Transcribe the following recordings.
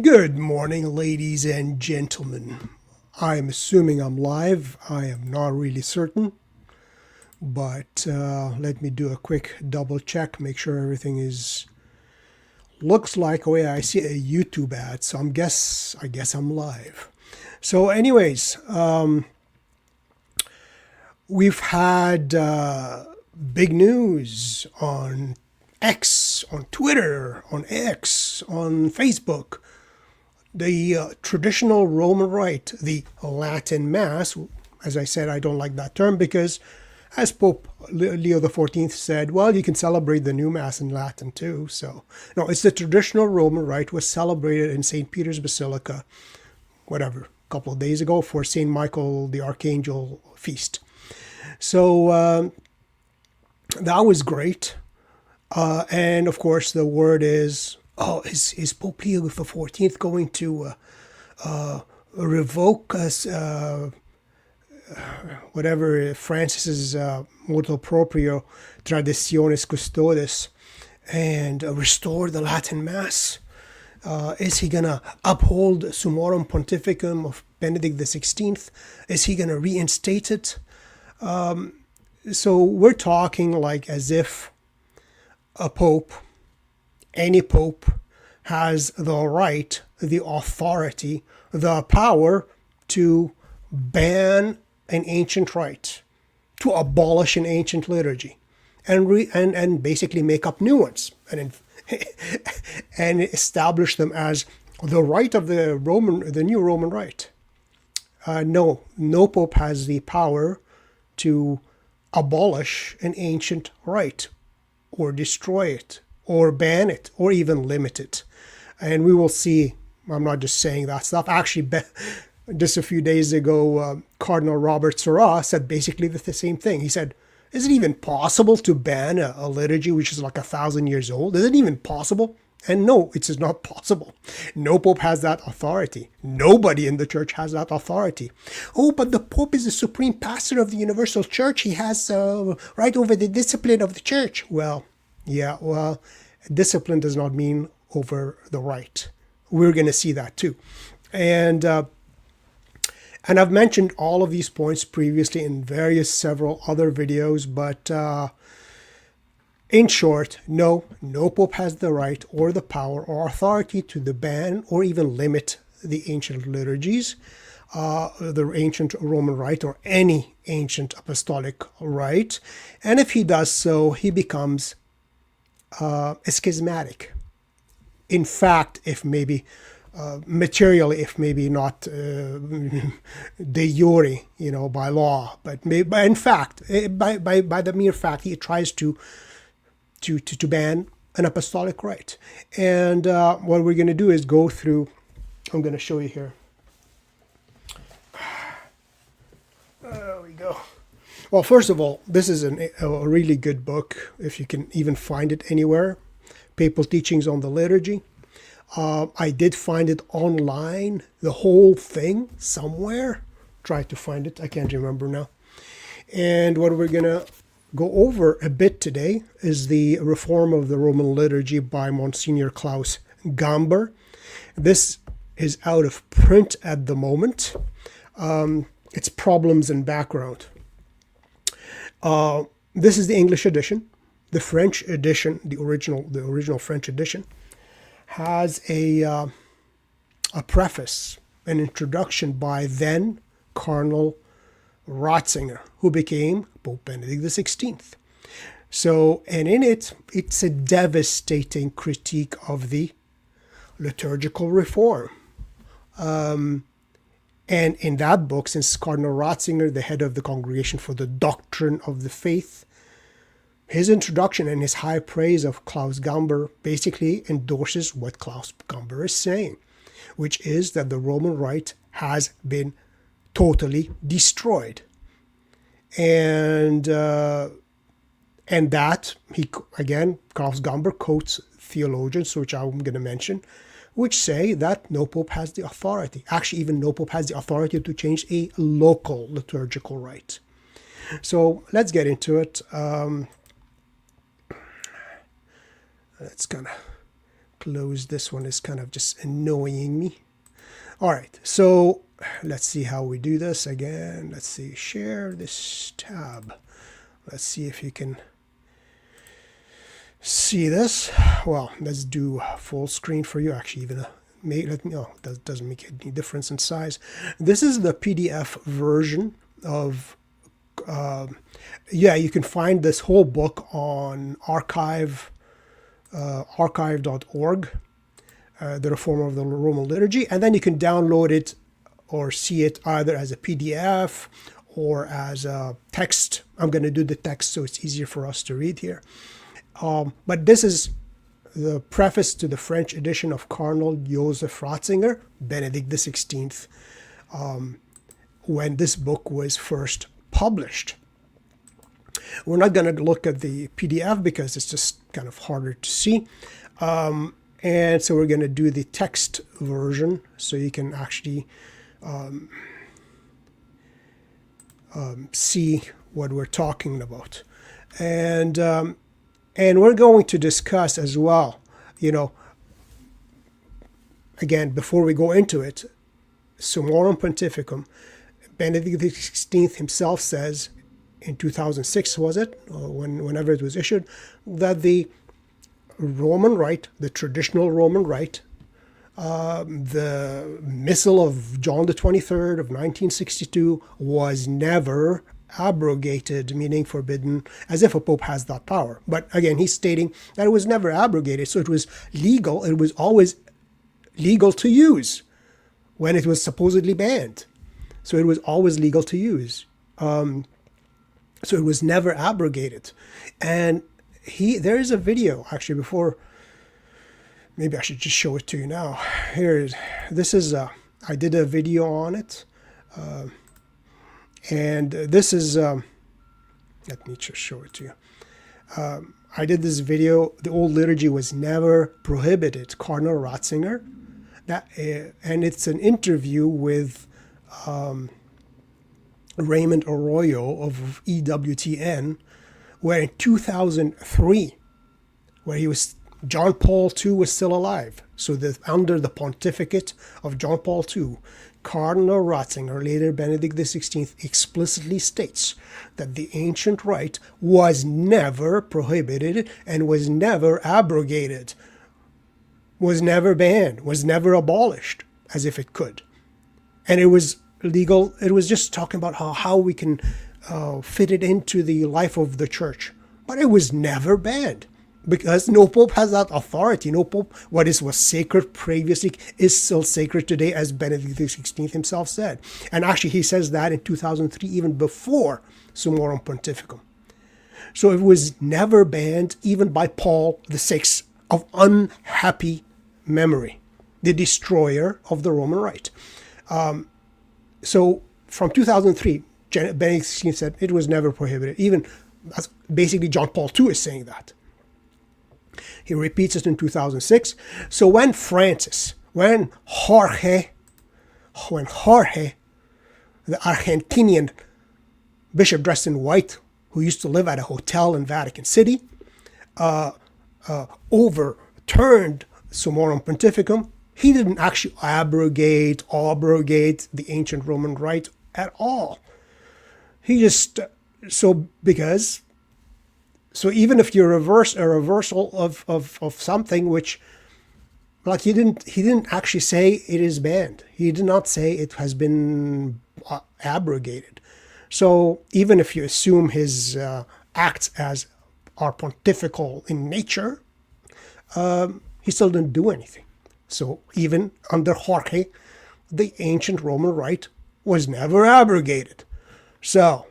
Good morning, ladies and gentlemen. I'm assuming I'm live. I am not really certain, but let me do a quick double check, make sure everything is looks like. Oh yeah, I see a YouTube ad, so I guess I'm live. So, anyways, we've had big news on X, on Twitter, on X, on Facebook. The traditional Roman Rite, the Latin Mass. As I said, I don't like that term because, as Pope Leo XIV said, well, you can celebrate the new Mass in Latin too. So, no, it's the traditional Roman Rite was celebrated in St. Peter's Basilica, whatever, a couple of days ago for St. Michael the Archangel feast. So that was great. And of course, the word is, oh, is Pope Leo XIV going to revoke us, whatever Francis's motu proprio traditionis custodes, and restore the Latin Mass? Is he going to uphold Summorum Pontificum of Benedict XVI? Is he going to reinstate it? So we're talking like as if a pope, any pope, has the right, the authority, the power to ban an ancient rite, to abolish an ancient liturgy, and basically make up new ones and establish them as the rite of the new Roman Rite. No pope has the power to abolish an ancient rite, or destroy it, or ban it, or even limit it. And we will see. I'm not just saying that stuff. Actually, just a few days ago, Cardinal Robert Sarah said basically the same thing. He said, is it even possible to ban a liturgy which is like 1,000 years old? Is it even possible? And no, it is not possible. No pope has that authority. Nobody in the church has that authority. Oh, but the pope is the supreme pastor of the universal church. He has right over the discipline of the church. Well, discipline does not mean over the right. We're going to see that too. And I've mentioned all of these points previously in several other videos, but in short, no pope has the right or the power or authority to ban or even limit the ancient liturgies, the ancient Roman Rite or any ancient apostolic rite. And if he does so, he becomes a schismatic. In fact, if maybe materially, if maybe not de jure, by law, but in fact, by the mere fact, he tries to ban an apostolic rite. And what we're going to do is go through, I'm going to show you here. There we go. Well, first of all, this is a really good book, if you can even find it anywhere. Papal Teachings on the Liturgy. I did find it online, the whole thing, somewhere. Tried to find it, I can't remember now. And what we're going to go over a bit today is the Reform of the Roman Liturgy by Monsignor Klaus Gamber. This is out of print at the moment. It's Problems and Background. This is the English edition. The French edition, the original French edition, has a preface, an introduction by then Cardinal Ratzinger, who became Pope Benedict XVI. So, and in it, it's a devastating critique of the liturgical reform. And in that book, since Cardinal Ratzinger, the head of the Congregation for the Doctrine of the Faith, his introduction and his high praise of Klaus Gamber basically endorses what Klaus Gamber is saying, which is that the Roman Rite has been totally destroyed. And that, Klaus Gamber quotes theologians, which I'm going to mention, which say that no pope has the authority. Actually, even no pope has the authority to change a local liturgical rite. So let's get into it. Let's kind of close this one. Is kind of just annoying me. All right, so let's see how we do this again. Let's see, share this tab. Let's see if you can see this. Well, let's do full screen for you. Actually, even let me know. That doesn't make any difference in size. This is the PDF version of. Yeah, you can find this whole book on archive.org, the Reform of the Roman Liturgy, and then you can download it or see it either as a PDF or as a text. I'm going to do the text so it's easier for us to read here. But this is the preface to the French edition of Cardinal Joseph Ratzinger, Benedict XVI, when this book was first published. We're not going to look at the PDF because it's just kind of harder to see. And so we're going to do the text version so you can actually see what we're talking about. And we're going to discuss as well, again, before we go into it, Summorum Pontificum, Benedict XVI himself says in 2006, was it, or whenever it was issued, that the Roman Rite, the traditional Roman Rite, the Missal of John the 23rd of 1962 was never abrogated, meaning forbidden, as if a pope has that power. But again, he's stating that it was never abrogated, so it was legal. It was always legal to use when it was supposedly banned. So it was always legal to use. So it was never abrogated. And there is a video, actually, before, maybe I should just show it to you now. This is, I did a video on it. And this is, let me just show it to you. I did this video, the old liturgy was never prohibited, Cardinal Ratzinger. And it's an interview with Raymond Arroyo of EWTN, where in 2003, where John Paul II was still alive. So under the pontificate of John Paul II, Cardinal Ratzinger, later Benedict XVI, explicitly states that the ancient rite was never prohibited and was never abrogated, was never banned, was never abolished, as if it could. And it was legal. It was just talking about how we can fit it into the life of the church. But it was never banned, because no pope has that authority. No pope, what was sacred previously is still sacred today, as Benedict XVI himself said. And actually he says that in 2003, even before Summorum Pontificum. So it was never banned, even by Paul VI of unhappy memory, the destroyer of the Roman Rite. So from 2003, Benedict XVI said it was never prohibited. Even basically John Paul II is saying that. He repeats it in 2006. So when Jorge, the Argentinian bishop dressed in white, who used to live at a hotel in Vatican City, overturned Summorum Pontificum, he didn't actually abrogate the ancient Roman Rite at all. He just, so even if you reverse a reversal of something which, like he didn't actually say it is banned. He did not say it has been abrogated. So even if you assume his acts as are pontifical in nature, he still didn't do anything. So even under Jorge, the ancient Roman Rite was never abrogated. So,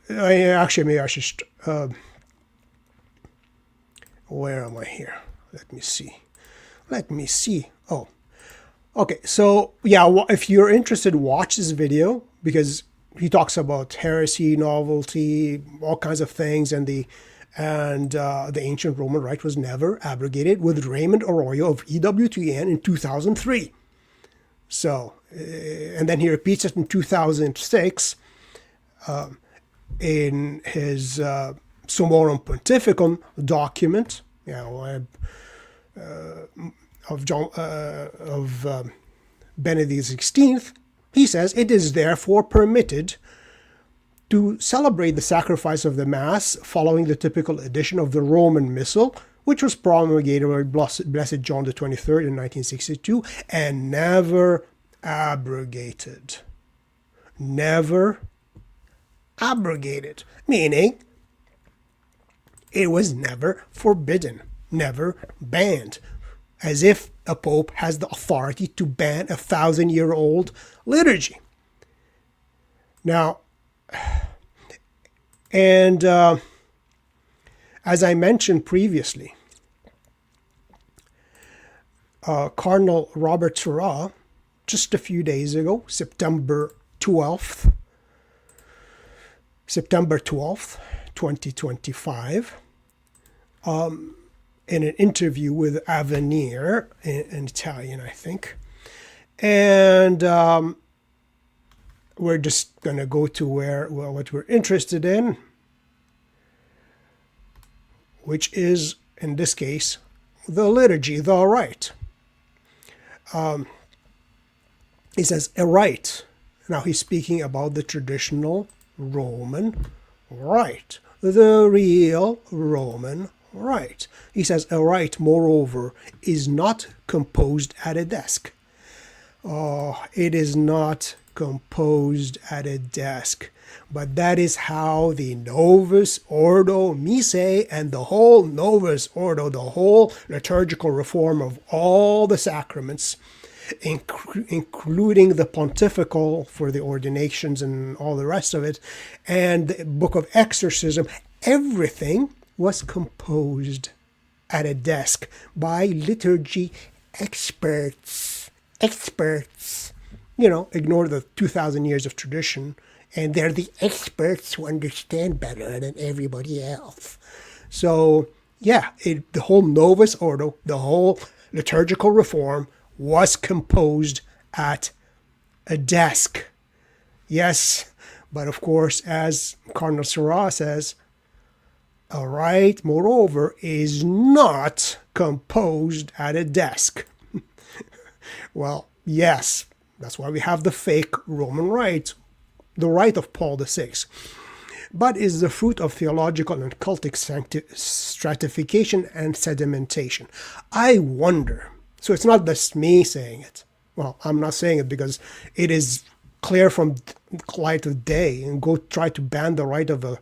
maybe I should, where am I here? Let me see. Oh, okay. So yeah, if you're interested, watch this video, because he talks about heresy, novelty, all kinds of things, and the ancient Roman Rite was never abrogated, with Raymond Arroyo of EWTN in 2003. So, and then he repeats it in 2006 in his Summorum Pontificum document. Benedict XVI, he says it is therefore permitted to celebrate the sacrifice of the Mass following the typical edition of the Roman Missal, which was promulgated by Blessed John the 23rd in 1962 and never abrogated. Never abrogated, meaning it was never forbidden, never banned, as if a pope has the authority to ban a 1,000-year-old liturgy. Now, and as I mentioned previously, Cardinal Robert Sarah, just a few days ago, September 12th, 2025, in an interview with Avenir, in Italian, I think. And we're just going to go to what we're interested in, which is, in this case, the liturgy, the rite. He says, a rite. Now he's speaking about the traditional Roman rite, the real Roman rite. He says, a rite, moreover, is not composed at a desk. Oh, it is not composed at a desk. But that is how the Novus Ordo Missae and the whole Novus Ordo, the whole liturgical reform of all the sacraments, including the pontifical for the ordinations and all the rest of it, and the book of exorcism, everything was composed at a desk by liturgy experts. Ignore the 2,000 years of tradition, and they're the experts who understand better than everybody else. So, yeah, the whole Novus Ordo, the whole liturgical reform was composed at a desk. Yes, but of course, as Cardinal Sarah says, a rite, moreover, is not composed at a desk. Well, yes, that's why we have the fake Roman rite, the rite of Paul VI, but is the fruit of theological and cultic stratification and sedimentation. I wonder, so it's not just me saying it. Well, I'm not saying it because it is clear from light of day, and go try to ban the rite of the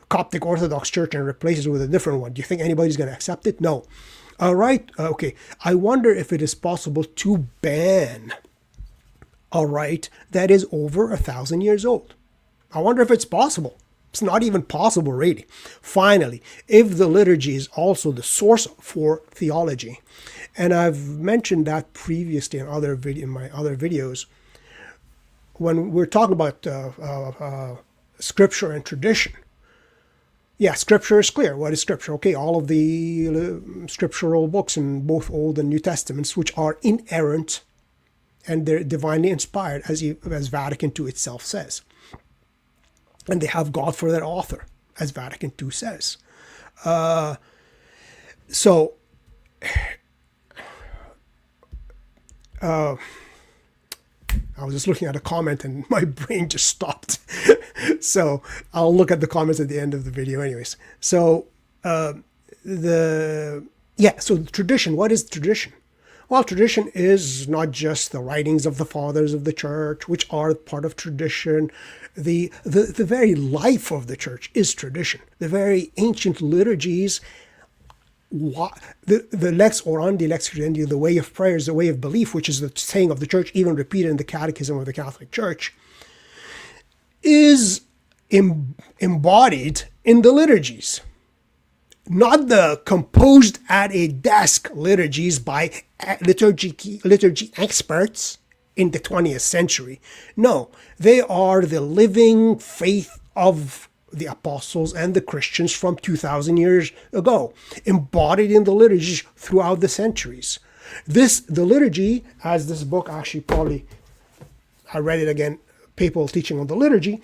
Coptic Orthodox Church and replace it with a different one. Do you think anybody's going to accept it? No. All right. Okay. I wonder if it is possible to ban a rite that is over 1,000 years old. I wonder if it's possible. It's not even possible, really. Finally, if the liturgy is also the source for theology, and I've mentioned that previously in my other videos, when we're talking about scripture and tradition. Yeah, scripture is clear. What is scripture? Okay, all of the scriptural books in both Old and New Testaments, which are inerrant and they're divinely inspired, as Vatican II itself says. And they have God for their author, as Vatican II says. I was just looking at a comment and my brain just stopped. So I'll look at the comments at the end of the video anyways. So tradition, what is tradition? Well, tradition is not just the writings of the fathers of the church, which are part of tradition. The very life of the church is tradition. The very ancient liturgies, the lex orandi, lex credendi, the way of prayers, the way of belief, which is the saying of the church, even repeated in the Catechism of the Catholic Church, is embodied in the liturgies. Not the composed at a desk liturgies by liturgy experts in the 20th century. No, they are the living faith of the apostles and the Christians from 2,000 years ago, embodied in the liturgies throughout the centuries. The liturgy, as this book actually probably, I read it again, Papal Teaching on the Liturgy,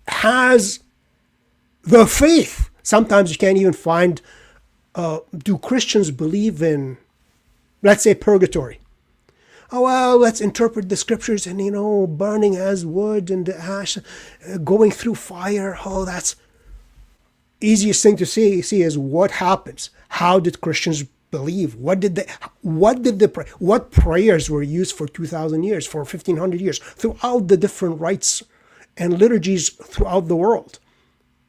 has the faith. Sometimes you can't even find do Christians believe in, let's say, purgatory? Oh, well, let's interpret the scriptures and, burning as wood and the ash, going through fire. Oh, that's easiest thing to see is what happens. How did Christians believe? What prayers were used for 2,000 years, for 1,500 years, throughout the different rites and liturgies throughout the world?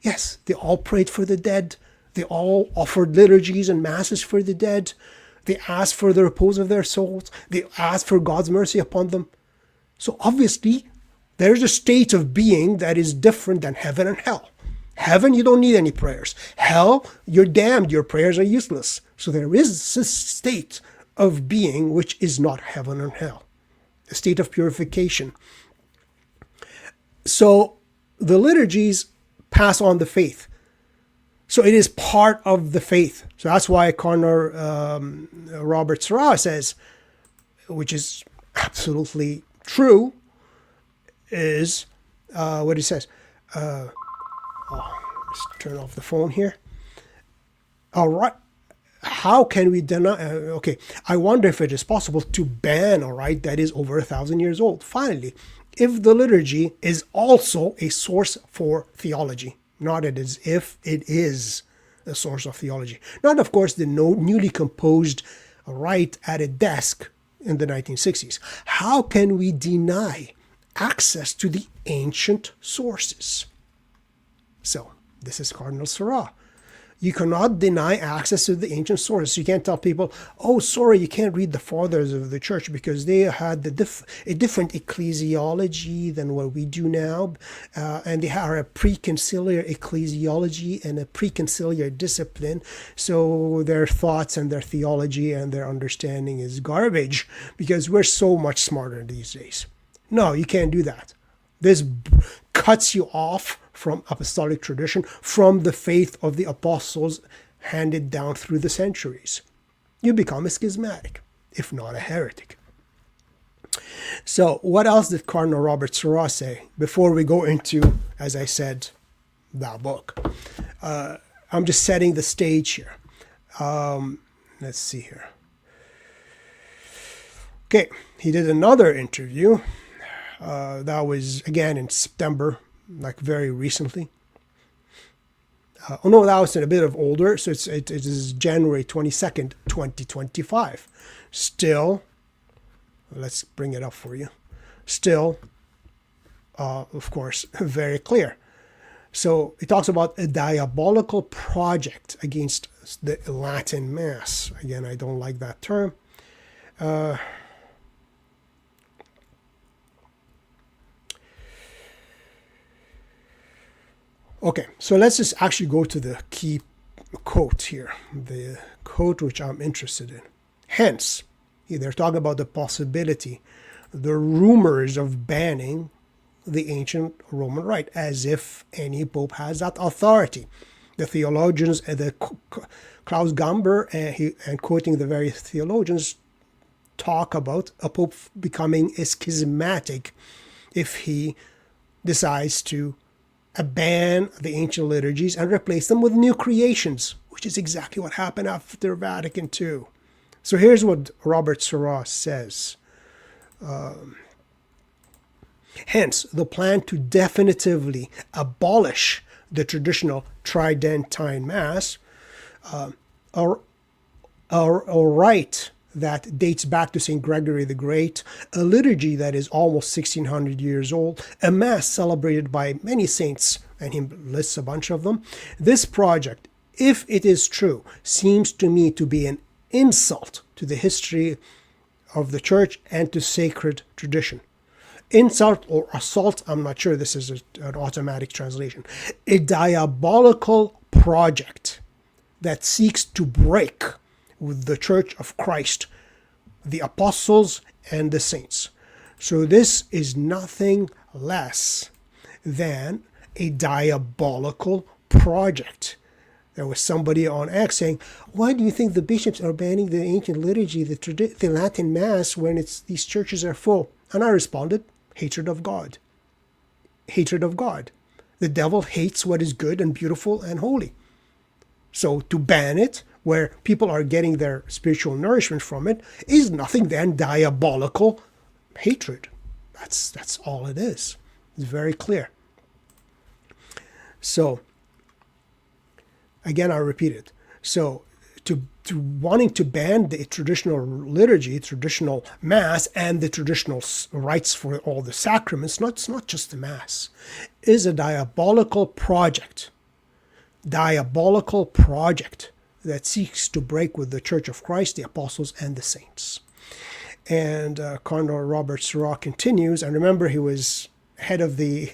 Yes, they all prayed for the dead. They all offered liturgies and masses for the dead. They asked for the repose of their souls. They asked for God's mercy upon them. So obviously, there's a state of being that is different than heaven and hell. Heaven, you don't need any prayers. Hell, you're damned. Your prayers are useless. So there is a state of being which is not heaven and hell, a state of purification. So the liturgies pass on the faith. So it is part of the faith. So that's why Cardinal Robert Sarah says, which is absolutely true, is what he says. Let's turn off the phone here. All right. How can we deny? Okay. I wonder if it is possible to ban a rite that is over 1,000 years old. Finally, if the liturgy is also a source for theology. Not as if it is a source of theology. Not, of course, the newly composed rite at a desk in the 1960s. How can we deny access to the ancient sources? So, this is Cardinal Sarah. You cannot deny access to the ancient sources. You can't tell people, oh, sorry, you can't read the fathers of the church because they had a different ecclesiology than what we do now. And they have a preconciliar ecclesiology and a preconciliar discipline. So their thoughts and their theology and their understanding is garbage because we're so much smarter these days. No, you can't do that. This cuts you off from apostolic tradition, from the faith of the apostles handed down through the centuries. You become a schismatic, if not a heretic. So what else did Cardinal Robert Sarah say before we go into, as I said, that book? I'm just setting the stage here. Let's see here. Okay, he did another interview. That was, again, in September, like very recently. That was a bit of older. So it is January 22nd, 2025. Still, let's bring it up for you. Still, of course, very clear. So it talks about a diabolical project against the Latin Mass. Again, I don't like that term. Okay, so let's just actually go to the key quote here, the quote which I'm interested in. Hence, they're talking about the possibility, the rumors of banning the ancient Roman Rite, as if any pope has that authority. The theologians, Klaus Gamber, and quoting the various theologians, talk about a pope becoming a schismatic if he decides to ban the ancient liturgies and replace them with new creations, which is exactly what happened after Vatican II. So here's what Robert Sarah says. Hence, the plan to definitively abolish the traditional Tridentine Mass, a rite that dates back to St. Gregory the Great, a liturgy that is almost 1,600 years old, a Mass celebrated by many saints, and he lists a bunch of them. This project, if it is true, seems to me to be an insult to the history of the Church and to sacred tradition. Insult or assault, I'm not sure this is an automatic translation. A diabolical project that seeks to break with the Church of Christ, the apostles and the saints. So this is nothing less than a diabolical project. There was somebody on X saying, why do you think the bishops are banning the ancient liturgy, the Latin Mass, when these churches are full? And I responded, hatred of God. Hatred of God. The devil hates what is good and beautiful and holy. So to ban it where people are getting their spiritual nourishment from it, is nothing than diabolical hatred. That's all it is. It's very clear. So, again, I'll repeat it. So, to wanting to ban the traditional liturgy, traditional Mass, and the traditional rites for all the sacraments, it's not just the Mass, is a diabolical project. Diabolical project that seeks to break with the Church of Christ, the Apostles, and the Saints. And Cardinal Robert Sarah continues, and remember, he was head of the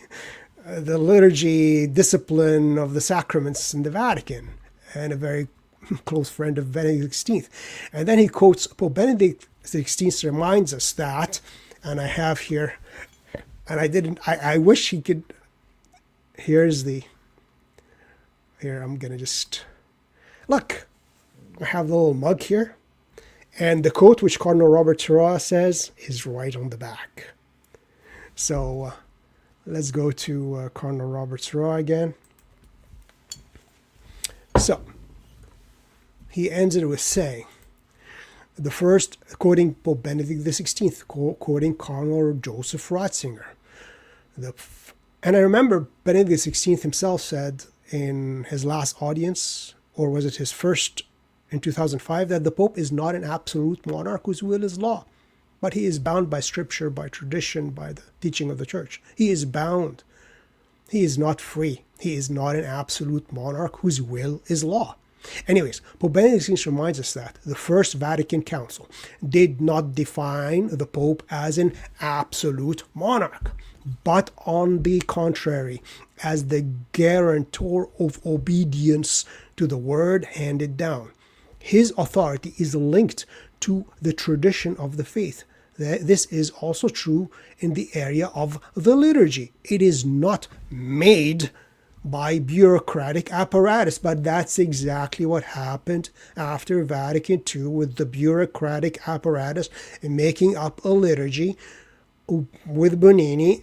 liturgy discipline of the sacraments in the Vatican, and a very close friend of Benedict XVI. And then he quotes Pope Benedict XVI, reminds us that, and I have here, and I wish he could, here, I'm going to just, look, I have the little mug here, and the quote which Cardinal Robert Sarah says is right on the back. So let's go to Cardinal Robert Sarah again. So, he ends it with saying, the first, quoting Pope Benedict XVI, quoting Cardinal Joseph Ratzinger. And I remember Benedict XVI himself said in his last audience, or was it his first in 2005, that the Pope is not an absolute monarch whose will is law, but he is bound by Scripture, by tradition, by the teaching of the Church. He is bound. He is not free. He is not an absolute monarch whose will is law. Anyways, Pope Benedict XVI reminds us that the First Vatican Council did not define the Pope as an absolute monarch, but on the contrary, as the guarantor of obedience to the word handed down. His authority is linked to the tradition of the faith. This is also true in the area of the liturgy. It is not made by bureaucratic apparatus, but that's exactly what happened after Vatican II with the bureaucratic apparatus and making up a liturgy with Bonini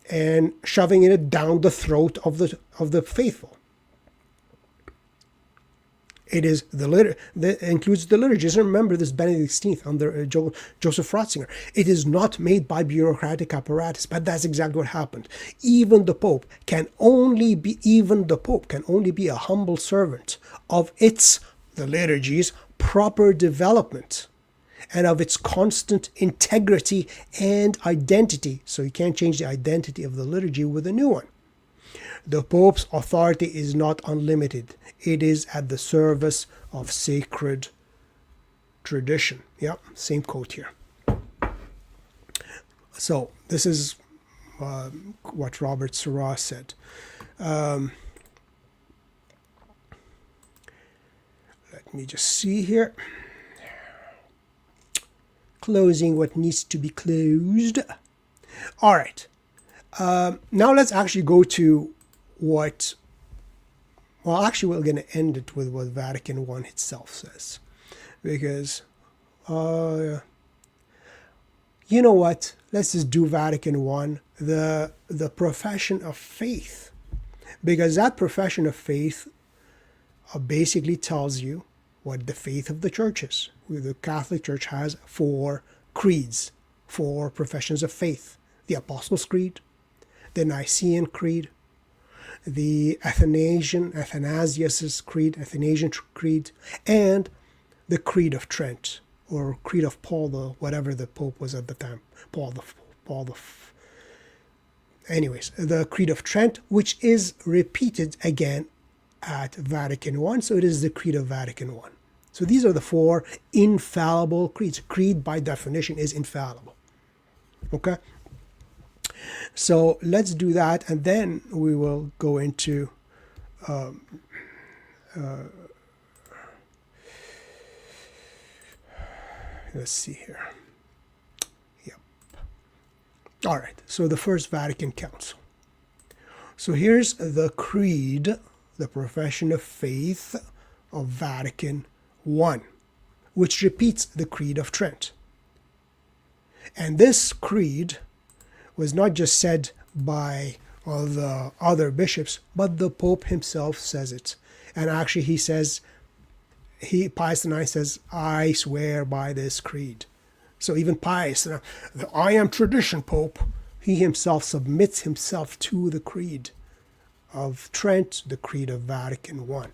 and shoving it down the throat of the faithful. It is that includes the liturgies. And remember this Benedict XVI under Joseph Ratzinger. It is not made by bureaucratic apparatus, but that's exactly what happened. Even the Pope can only be a humble servant of the liturgy's proper development and of its constant integrity and identity. So you can't change the identity of the liturgy with a new one. The Pope's authority is not unlimited. It is at the service of sacred tradition. Yeah, same quote here. So this is what Robert Sarah said. Let me just see here. Closing what needs to be closed. All right. Now let's actually go to we're going to end it with what Vatican I itself says. Because, you know what? Let's just do Vatican I, the profession of faith. Because that profession of faith basically tells you what the faith of the church is. The Catholic Church has 4 creeds, 4 professions of faith. The Apostles' Creed, the Nicene Creed, the Athanasius' Creed, Athanasian Creed, and the Creed of Trent, or Creed of Paul, whatever the Pope was at the time, anyways, the Creed of Trent, which is repeated again at Vatican I, so it is the Creed of Vatican I. So these are the 4 infallible creeds. Creed, by definition, is infallible. Okay? So let's do that, and then we will go into let's see here. Yep. All right. So the First Vatican Council. So here's the creed, the profession of faith of Vatican I, which repeats the Creed of Trent. And this creed was not just said by the other bishops, but the Pope himself says it. And actually he says Pius IX says, I swear by this creed. So even Pius, the I am tradition Pope, he himself submits himself to the creed of Trent, the creed of Vatican I.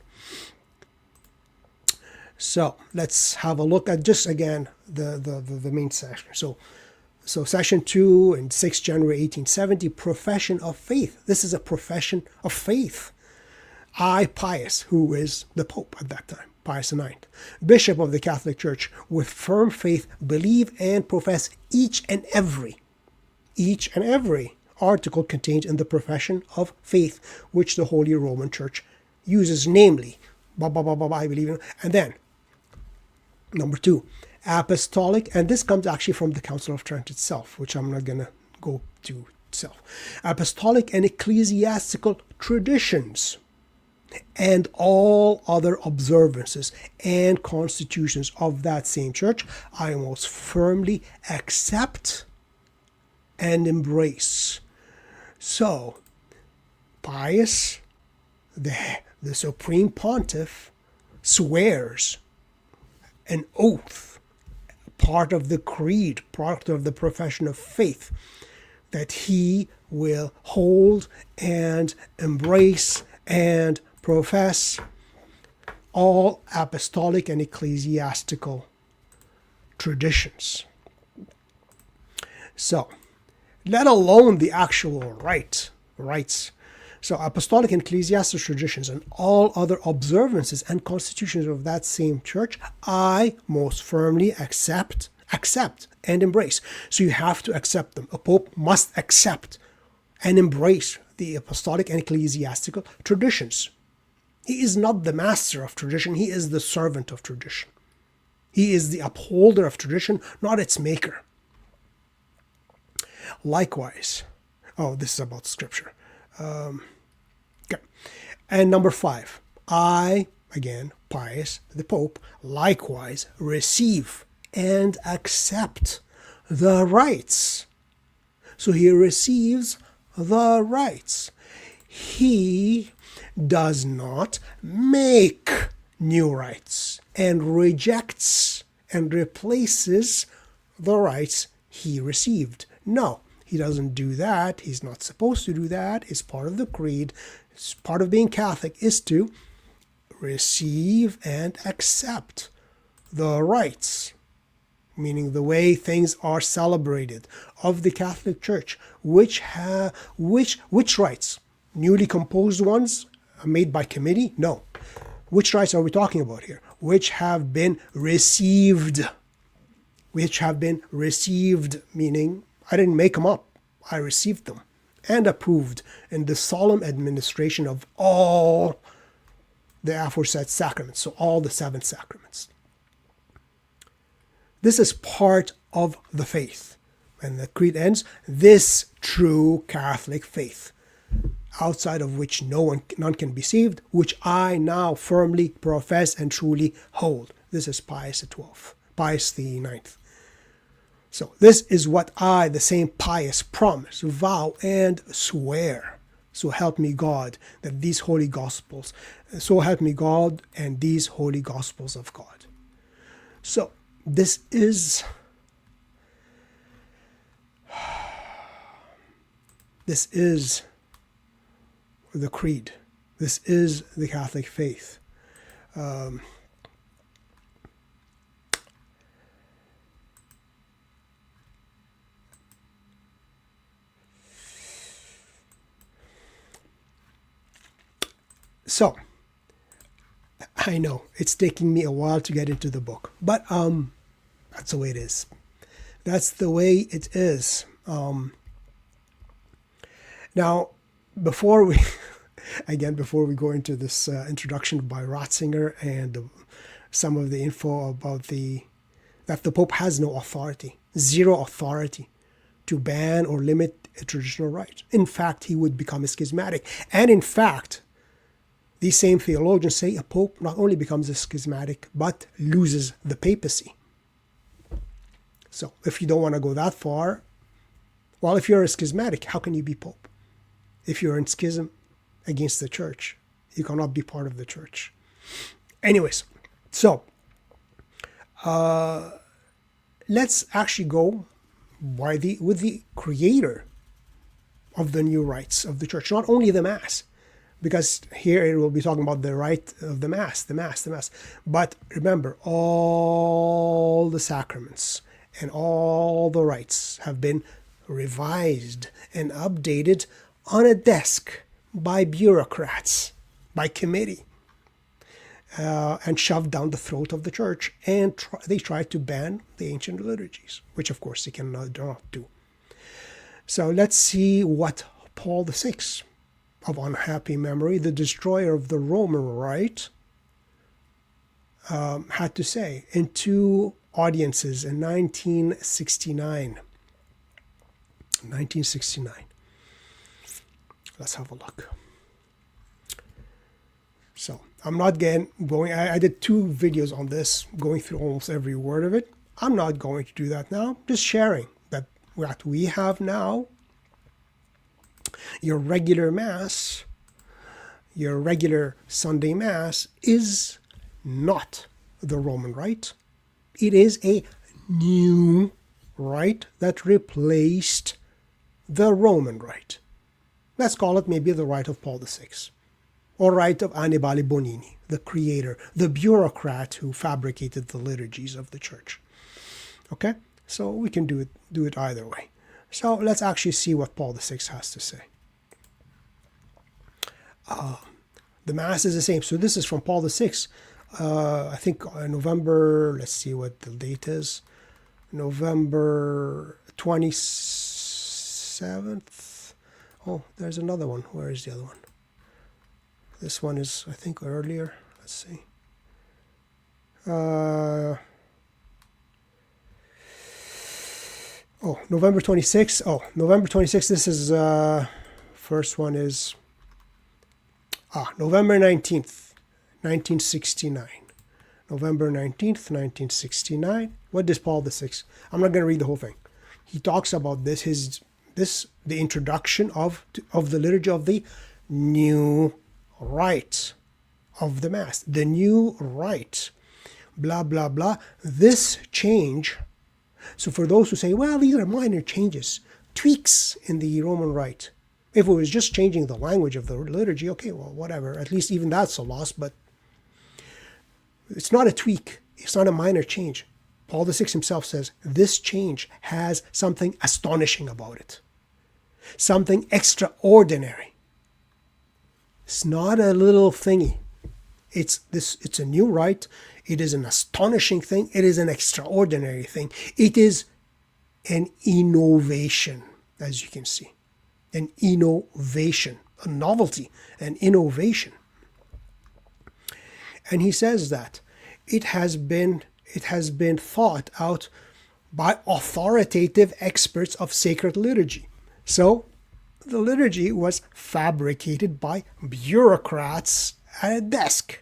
So let's have a look at just again the main session. So session 2 and 6 January 1870, profession of faith. This is a profession of faith. I, Pius, who is the Pope at that time, Pius IX, Bishop of the Catholic Church, with firm faith, believe and profess each and every article contained in the profession of faith, which the Holy Roman Church uses, namely, I believe in, and then, number 2, apostolic, and this comes actually from the Council of Trent itself, which I'm not going to go to itself. Apostolic and ecclesiastical traditions and all other observances and constitutions of that same church, I most firmly accept and embrace. So, Pius, the Supreme Pontiff, swears an oath, part of the creed, part of the profession of faith, that he will hold and embrace and profess all apostolic and ecclesiastical traditions. So, let alone the actual rites. So, apostolic and ecclesiastical traditions and all other observances and constitutions of that same church, I most firmly accept and embrace. So you have to accept them. A pope must accept and embrace the apostolic and ecclesiastical traditions. He is not the master of tradition, he is the servant of tradition. He is the upholder of tradition, not its maker. Likewise, this is about scripture. Okay. And number 5, I, again, Pius, the Pope, likewise receive and accept the rites. So he receives the rites. He does not make new rites and rejects and replaces the rites he received. No, he doesn't do that. He's not supposed to do that. It's part of the creed. It's part of being Catholic is to receive and accept the rites, meaning the way things are celebrated of the Catholic Church, which rites? Newly composed ones made by committee? No. Which rites are we talking about here? Which have been received. Which have been received, meaning I didn't make them up. I received them and approved in the solemn administration of all the aforesaid sacraments, so all the 7 sacraments. This is part of the faith. And the creed ends, this true Catholic faith, outside of which none can be saved, which I now firmly profess and truly hold. This is Pius the IX. So this is what I, the same Pius, promise, vow, and swear. So help me God that these holy gospels, so help me God and these holy gospels of God. So this is the creed. This is the Catholic faith. So, I know it's taking me a while to get into the book, but that's the way it is. That's the way it is. Now, before we go into this introduction by Ratzinger and some of the info about that the Pope has no authority, zero authority to ban or limit a traditional rite. In fact, he would become a schismatic. And in fact, these same theologians say a pope not only becomes a schismatic, but loses the papacy. So if you don't want to go that far, well, if you're a schismatic, how can you be pope? If you're in schism against the church, you cannot be part of the church. Anyways, So let's actually go with the creator of the new rites of the church, not only the Mass, because here it will be talking about the rite of the Mass, the Mass. But remember, all the sacraments and all the rites have been revised and updated on a desk by bureaucrats, by committee, and shoved down the throat of the church. And they tried to ban the ancient liturgies, which of course they cannot do. So let's see what Paul VI, of unhappy memory, the destroyer of the Roman Rite, had to say in two audiences in 1969. 1969. Let's have a look. So I'm not going, I did 2 videos on this, going through almost every word of it. I'm not going to do that now, just sharing that what we have now, your regular Mass, your regular Sunday Mass, is not the Roman Rite. It is a new rite that replaced the Roman Rite. Let's call it maybe the Rite of Paul VI, or Rite of Annibale Bonini, the creator, the bureaucrat who fabricated the liturgies of the church. Okay, so we can do it either way. So let's actually see what Paul VI has to say. The Mass is the same. So this is from Paul VI. I think November, let's see what the date is. November 27th. Oh, there's another one. Where is the other one? This one is, I think, earlier. Let's see. November 26th. Oh, November 26th. This is, first one is, November 19th, 1969. November 19th, 1969. What does Paul VI? I'm not going to read the whole thing. He talks about the introduction of the liturgy of the new rite of the Mass, the new rite, blah, blah, blah. This change, so for those who say, well, these are minor changes, tweaks in the Roman Rite. If it was just changing the language of the liturgy, okay, well, whatever. At least even that's a loss, but it's not a tweak. It's not a minor change. Paul VI himself says this change has something astonishing about it, something extraordinary. It's not a little thingy. It's a new rite. It is an astonishing thing. It is an extraordinary thing. It is an innovation, as you can see. An innovation, a novelty, an innovation. And he says that it has been thought out by authoritative experts of sacred liturgy. So the liturgy was fabricated by bureaucrats at a desk,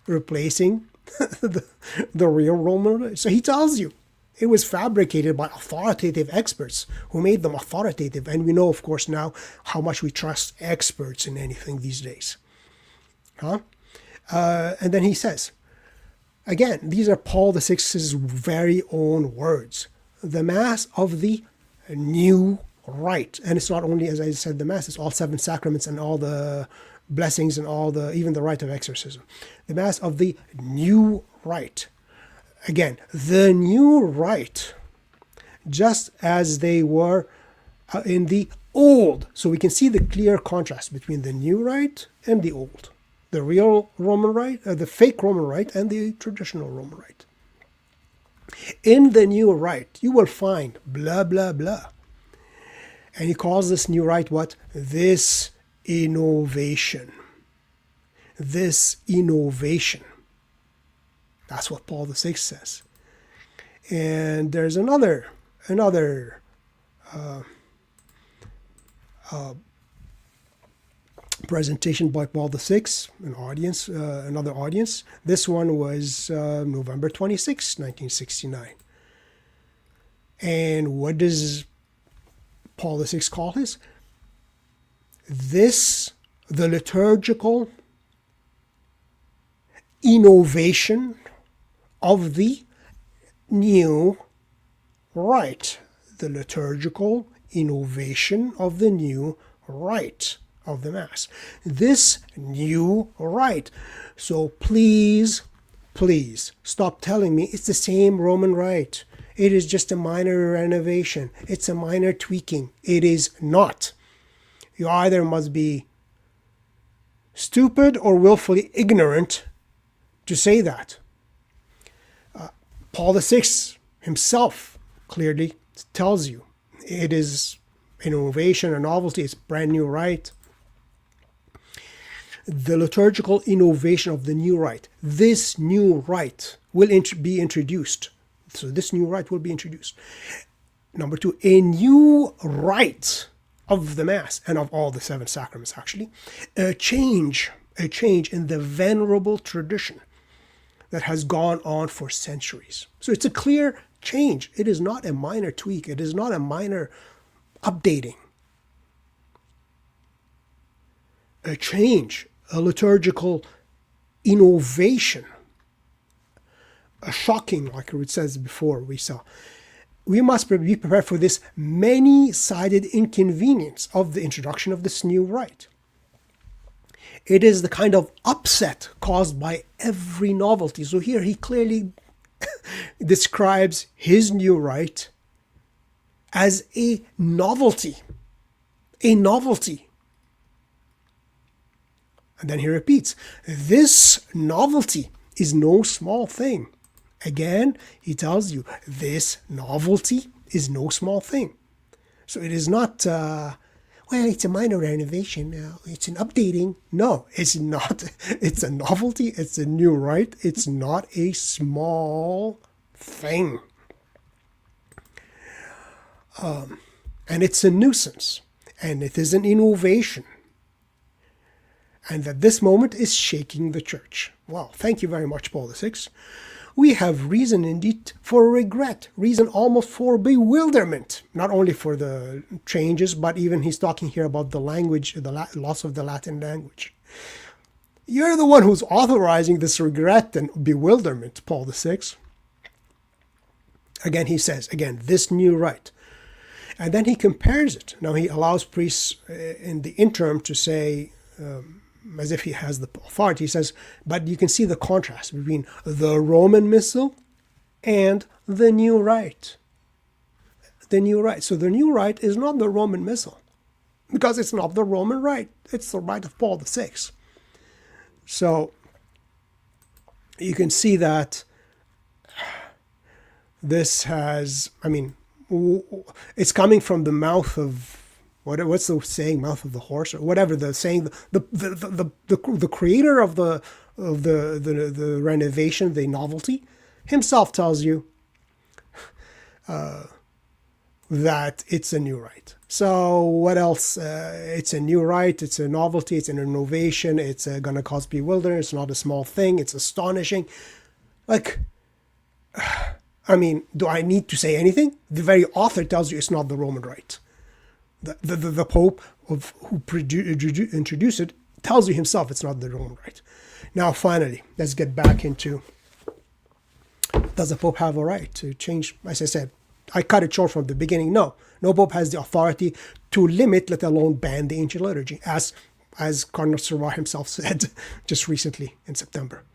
replacing the real Roman. So he tells you it was fabricated by authoritative experts who made them authoritative. And we know, of course, now how much we trust experts in anything these days. And then he says, again, these are Paul VI's very own words. The Mass of the new rite. And it's not only, as I said, the Mass, it's all 7 sacraments and all the blessings and even the rite of exorcism. The Mass of the new rite. Again, the new rite, just as they were in the old. So we can see the clear contrast between the new rite and the old. The real Roman Rite, the fake Roman Rite, and the traditional Roman Rite. In the new rite, you will find blah, blah, blah. And he calls this new rite what? This innovation. This innovation. That's what Paul VI says. And there's another presentation by Paul VI, another audience. This one was November 26, 1969. And what does Paul VI call this? The liturgical innovation of the new rite, the liturgical innovation of the new rite of the Mass. This new rite. So please stop telling me it's the same Roman rite. It is just a minor renovation. It's a minor tweaking. It is not. You either must be stupid or willfully ignorant to say that. Paul VI himself clearly tells you it is an innovation, a novelty, it's a brand new rite. The liturgical innovation of the new rite. This new rite will be introduced. So this new rite will be introduced. Number 2, a new rite of the Mass and of all the 7 sacraments actually. A change in the venerable tradition that has gone on for centuries. So it's a clear change. It is not a minor tweak. It is not a minor updating. A change, a liturgical innovation, a shocking, like it says before we saw. We must be prepared for this many-sided inconvenience of the introduction of this new rite. It is the kind of upset caused by every novelty. So here he clearly describes his new rite as a novelty. A novelty. And then he repeats, this novelty is no small thing. Again, he tells you, this novelty is no small thing. So it is not, well, it's a minor renovation. It's an updating. No, it's not. It's a novelty. It's a new rite. It's not a small thing. And it's a nuisance. And it is an innovation. And that this moment is shaking the church. Well, thank you very much, Paul VI. We have reason indeed for regret, reason almost for bewilderment, not only for the changes, but even he's talking here about the language, the loss of the Latin language. You're the one who's authorizing this regret and bewilderment, Paul VI. Again, he says, this new rite. And then he compares it. Now he allows priests in the interim to say, as if he has the authority, he says, but you can see the contrast between the Roman Missal and the new rite. The new rite. So the new rite is not the Roman Missal, because it's not the Roman rite. It's the rite of Paul VI. So you can see that this has, it's coming from the mouth of, what's the saying, mouth of the horse, or whatever the saying, the creator of the renovation, the novelty, himself tells you that it's a new rite. So what else? It's a new rite, it's a novelty, it's an innovation, it's going to cause bewilderment, it's not a small thing, it's astonishing. Do I need to say anything? The very author tells you it's not the Roman rite. The Pope who introduced it tells you himself it's not the Roman rite. Now, finally, let's get back into, does the Pope have a right to change? As I said, I cut it short from the beginning. No Pope has the authority to limit, let alone ban the ancient liturgy, as Cardinal Sarah himself said just recently in September.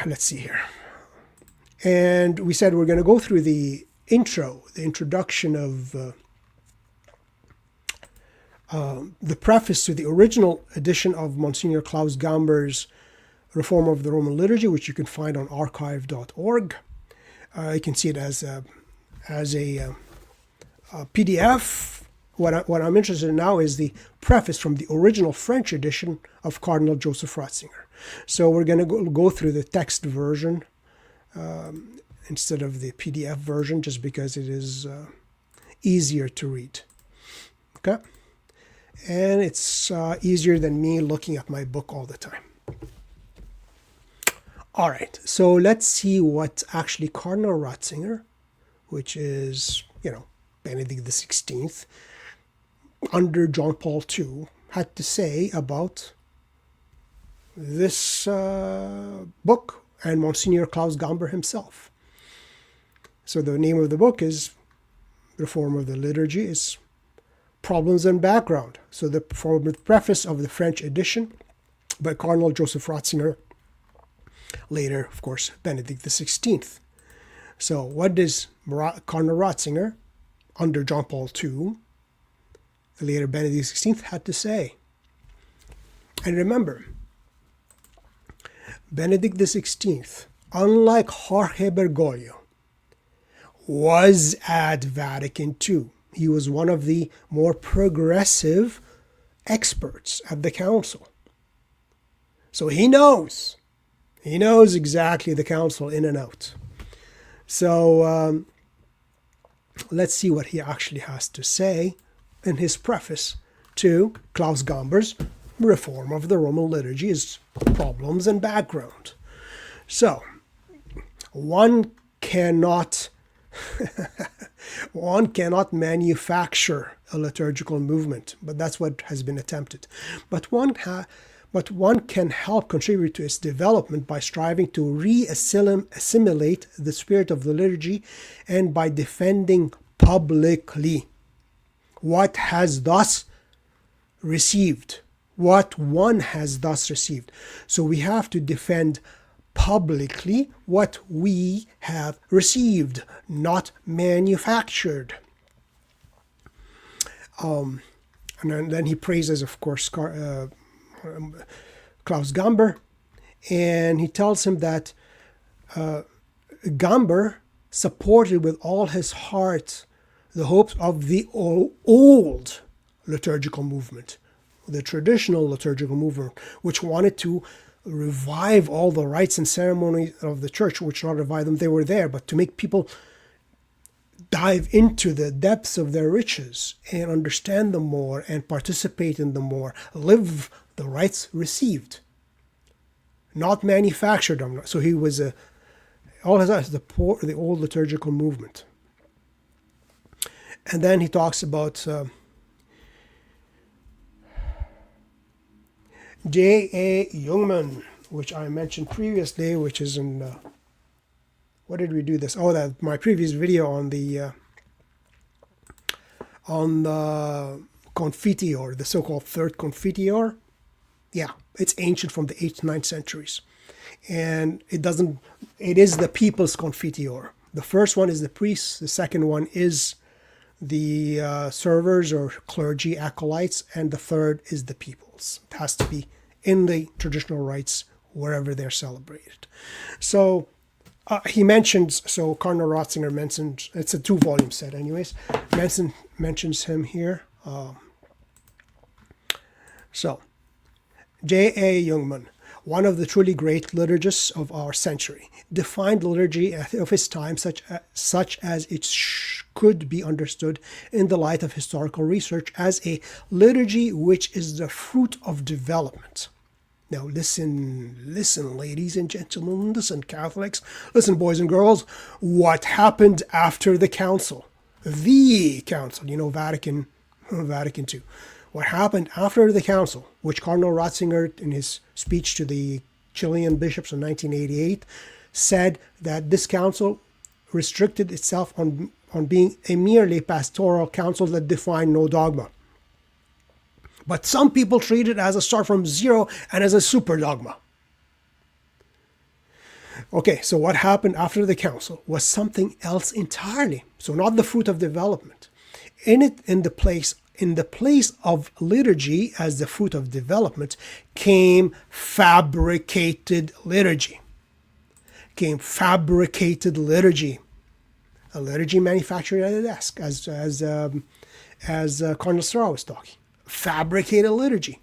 Let's see here. And we said we're going to go through the introduction of the preface to the original edition of Monsignor Klaus Gamber's Reform of the Roman Liturgy, which you can find on archive.org. You can see it as a PDF. What I'm interested in now is the preface from the original French edition of Cardinal Joseph Ratzinger. So we're going to go through the text version instead of the PDF version, just because it is easier to read. Okay? And it's easier than me looking at my book all the time. All right, so let's see what actually Cardinal Ratzinger, which is, Benedict XVI, under John Paul II, had to say about this book and Monsignor Klaus Gamber himself. So the name of the book is Reform of the Liturgy. It's Problems and Background. So the preface of the French edition by Cardinal Joseph Ratzinger, later, of course, Benedict XVI. So what does Cardinal Ratzinger, under John Paul II, later Benedict XVI, had to say? And remember, Benedict XVI, unlike Jorge Bergoglio, was at Vatican II. He was one of the more progressive experts at the council. So he knows exactly the council in and out. So let's see what he actually has to say in his preface to Klaus Gamber's Reform of the Roman Liturgy, is Problems and Background. So one cannot manufacture a liturgical movement, but that's what has been attempted. But one can help contribute to its development by striving to re-assimilate the spirit of the liturgy and by defending publicly what one has thus received. So we have to defend publicly what we have received, not manufactured. And then he praises, of course, Klaus Gamber, and he tells him that Gamber supported with all his heart the hopes of the old liturgical movement, the traditional liturgical movement, which wanted to revive all the rites and ceremonies of the church, which not revive them, they were there, but to make people dive into the depths of their riches and understand them more and participate in them more, live the rites received, not manufactured them. So he was all his eyes, the old liturgical movement. And then he talks about J.A. Jungmann, which I mentioned previously, which is in, what did we do this? Oh, that my previous video on the Confiteor, the so-called Third Confiteor. Yeah, it's ancient, from the 8th, 9th centuries. And it is the people's Confiteor. The first one is the priests, the second one is the servers or clergy, acolytes, and the third is the people's. It has to be in the traditional rites wherever they're celebrated. So he mentions, so Cardinal Ratzinger mentions, it's a 2-volume set anyways, mentions him here. So J.A. Jungmann, one of the truly great liturgists of our century, defined liturgy of his time such as it could be understood in the light of historical research as a liturgy which is the fruit of development. Now listen, ladies and gentlemen, listen, Catholics, listen, boys and girls, what happened after the council? The council, Vatican II. What happened after the council, which Cardinal Ratzinger, in his speech to the Chilean bishops in 1988, said that this council restricted itself on being a merely pastoral council that defined no dogma. But some people treat it as a start from zero and as a super dogma. Okay, so what happened after the council was something else entirely. So not the fruit of development. In the place of liturgy as the fruit of development came fabricated liturgy. A liturgy manufactured at a desk, as Cardinal Sarah was talking. Fabricated liturgy.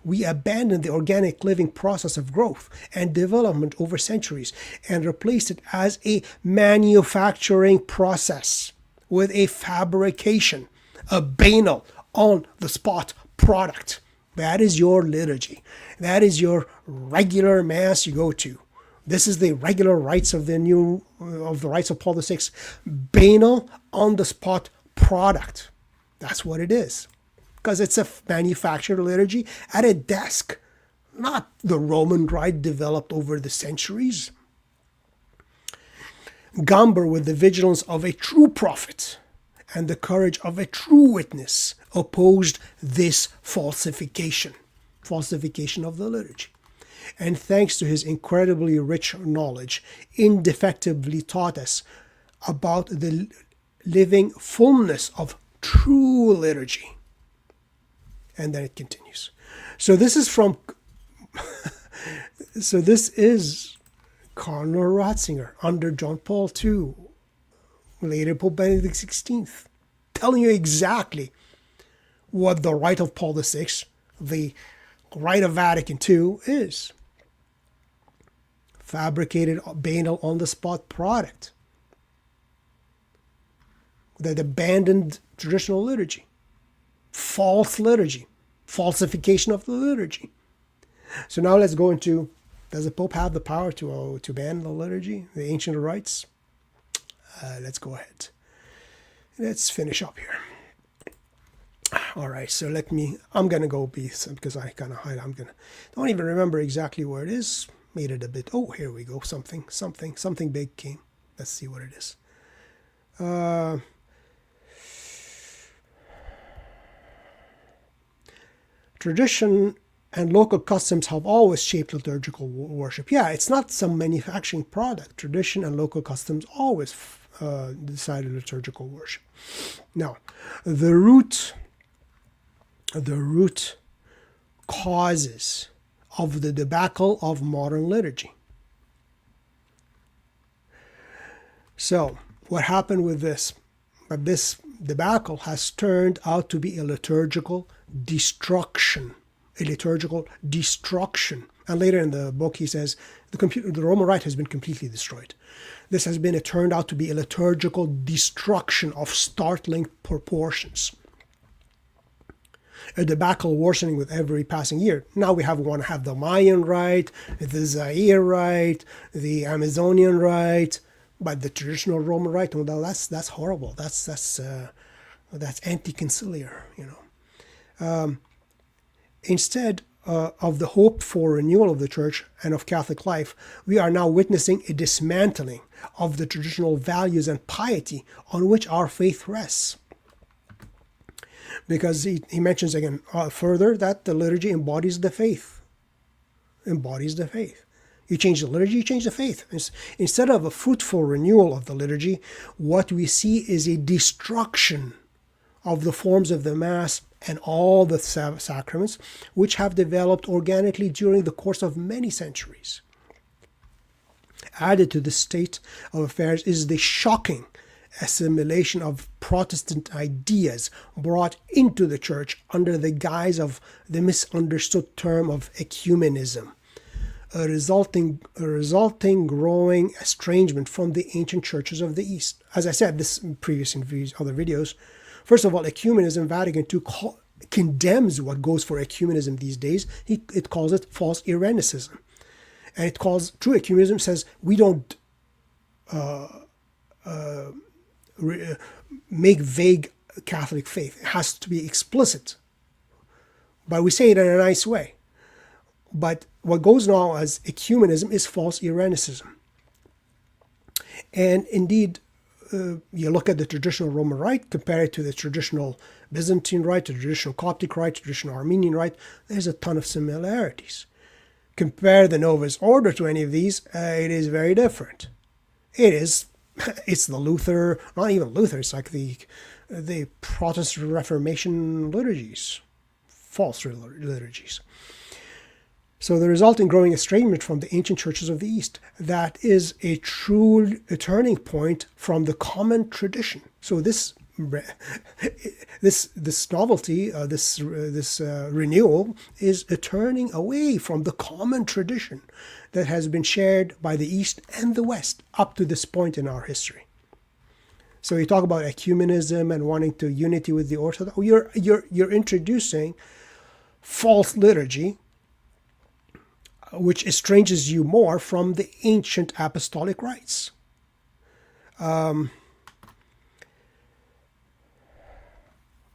We abandoned the organic living process of growth and development over centuries and replaced it as a manufacturing process with a fabrication, a banal, on-the-spot product. That is your liturgy. That is your regular mass you go to. This is the regular rites of the rites of Paul VI. Banal, on-the-spot product. That's what it is. Because it's a manufactured liturgy at a desk. not the Roman Rite developed over the centuries. Gomber, with the vigilance of a true prophet and the courage of a true witness, opposed this falsification of the liturgy. And thanks to his incredibly rich knowledge, indefectively taught us about the living fullness of true liturgy. And then it continues. So this is from, so this is Cardinal Ratzinger under John Paul II, later Pope Benedict XVI, telling you exactly what the Rite of Paul VI, the Rite of Vatican II is. Fabricated, banal, on-the-spot product that abandoned traditional liturgy, false liturgy, falsification of the liturgy. So now let's go into, does the Pope have the power to ban the liturgy, the ancient rites? Let's go ahead. Let's finish up here. All right, so I'm going to go because I kind of hide. Don't even remember exactly where it is. Made it a bit, oh, here we go. Something big came. Let's see what it is. Tradition and local customs have always shaped liturgical worship. Yeah, it's not some manufacturing product. Tradition and local customs always decided liturgical worship. Now, the root causes of the debacle of modern liturgy. So, what happened with this? But this debacle has turned out to be a liturgical destruction. And later in the book he says the Roman Rite has been completely destroyed. This has been turned out to be a liturgical destruction of startling proportions. A debacle worsening with every passing year. Now we want to have the Mayan Rite, the Zaire Rite, the Amazonian Rite, but the traditional Roman Rite, well, that's horrible. That's anti-conciliar, Instead of the hope for renewal of the Church and of Catholic life, we are now witnessing a dismantling of the traditional values and piety on which our faith rests. Because he mentions again further that the liturgy embodies the faith. You change the liturgy, you change the faith. Instead of a fruitful renewal of the liturgy, what we see is a destruction of the forms of the Mass and all the sacraments, which have developed organically during the course of many centuries. Added to this state of affairs is the shocking assimilation of Protestant ideas brought into the Church under the guise of the misunderstood term of ecumenism, a resulting growing estrangement from the ancient churches of the East. As I said this previous in other videos, first of all, ecumenism, Vatican II condemns what goes for ecumenism these days. It calls it false Irenicism. And it calls true ecumenism, says we don't make vague Catholic faith. It has to be explicit. But we say it in a nice way. But what goes now as ecumenism is false Irenicism. And indeed, you look at the traditional Roman Rite, compare it to the traditional Byzantine Rite, the traditional Coptic Rite, traditional Armenian Rite, there's a ton of similarities. Compare the Novus Order to any of these, it is very different. It's the Luther, not even Luther, it's like the Protestant Reformation liturgies, false liturgies. So the resulting growing estrangement from the ancient churches of the East, that is a true turning point from the common tradition. So this novelty, this renewal is a turning away from the common tradition that has been shared by the East and the West up to this point in our history. So you talk about ecumenism and wanting to unity with the Orthodox. You're introducing false liturgy, which estranges you more from the ancient apostolic rites.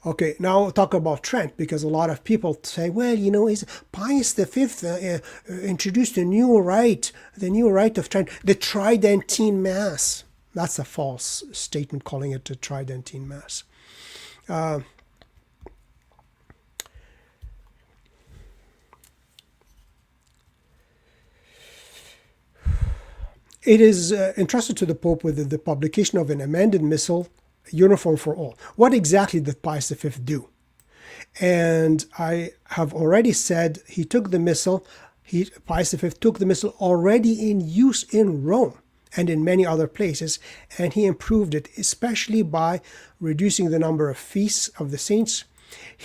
Okay, now talk about Trent, because a lot of people say, well, is Pius V introduced a new rite, the new rite of Trent, the Tridentine Mass. That's a false statement, calling it the Tridentine Mass. It is entrusted to the Pope with the publication of an amended missal, uniform for all. What exactly did Pius V do? And I have already said he took the missal, Pius V took the missal already in use in Rome and in many other places, and he improved it, especially by reducing the number of feasts of the saints.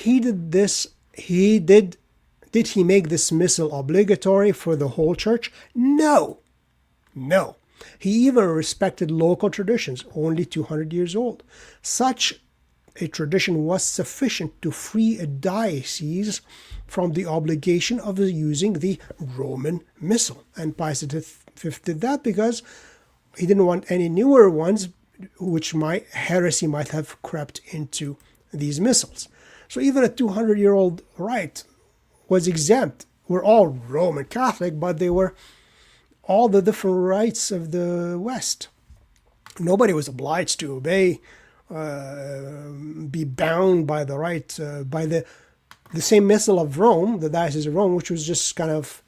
Did he make this missal obligatory for the whole church? No. He even respected local traditions, only 200 years old. Such a tradition was sufficient to free a diocese from the obligation of using the Roman Missal. And Pius V did that because he didn't want any newer ones, which heresy might have crept into these missals. So even a 200-year-old rite was exempt. We're all Roman Catholic, but they were all the different rites of the West. Nobody was obliged to obey, be bound by the rite, by the same Missal of Rome, the Diocese of Rome, which was just kind of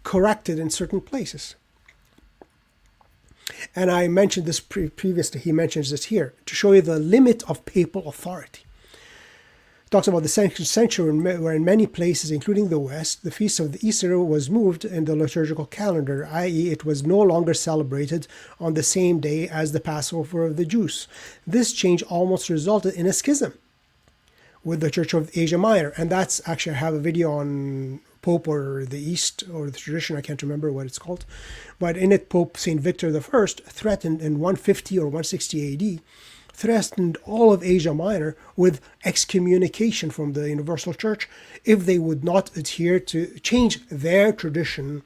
corrected in certain places. And I mentioned this previously, he mentions this here, to show you the limit of papal authority. He talks about the 2nd century, where in many places, including the West, the feast of the Easter was moved in the liturgical calendar, i.e. it was no longer celebrated on the same day as the Passover of the Jews. This change almost resulted in a schism with the Church of Asia Minor. And that's actually, I have a video on Pope or the East or the tradition, I can't remember what it's called. But in it, Pope St. Victor I threatened in 150 or 160 AD, threatened all of Asia Minor with excommunication from the Universal Church if they would not adhere to change their tradition,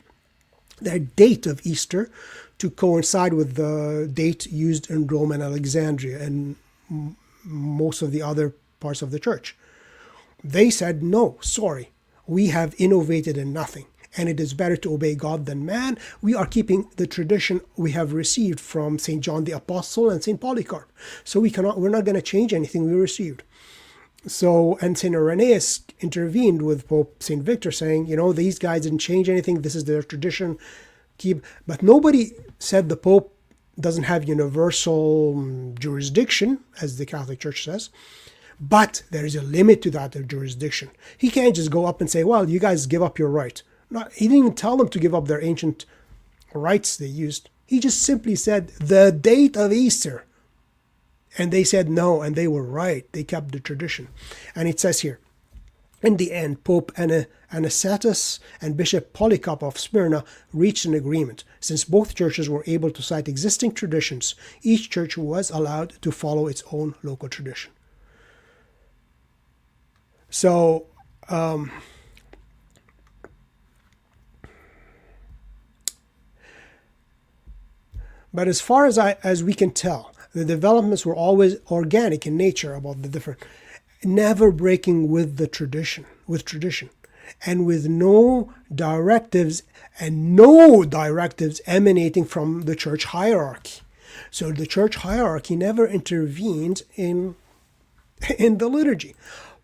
their date of Easter, to coincide with the date used in Rome and Alexandria and most of the other parts of the church. They said, no, sorry, we have innovated in nothing, and it is better to obey God than man. We are keeping the tradition we have received from St. John the Apostle and St. Polycarp. So we're not going to change anything we received. So, and St. Irenaeus intervened with Pope St. Victor, saying, these guys didn't change anything. This is their tradition. But nobody said the Pope doesn't have universal jurisdiction, as the Catholic Church says. But there is a limit to that jurisdiction. He can't just go up and say, well, you guys give up your right. No, he didn't even tell them to give up their ancient rites they used. He just simply said the date of Easter. And they said no, and they were right. They kept the tradition. And it says here, in the end, Pope Anicetus and Bishop Polycarp of Smyrna reached an agreement. Since both churches were able to cite existing traditions, each church was allowed to follow its own local tradition. So, but as far as we can tell, the developments were always organic in nature about the different, never breaking with tradition, and with no directives emanating from the church hierarchy. So the church hierarchy never intervened in the liturgy.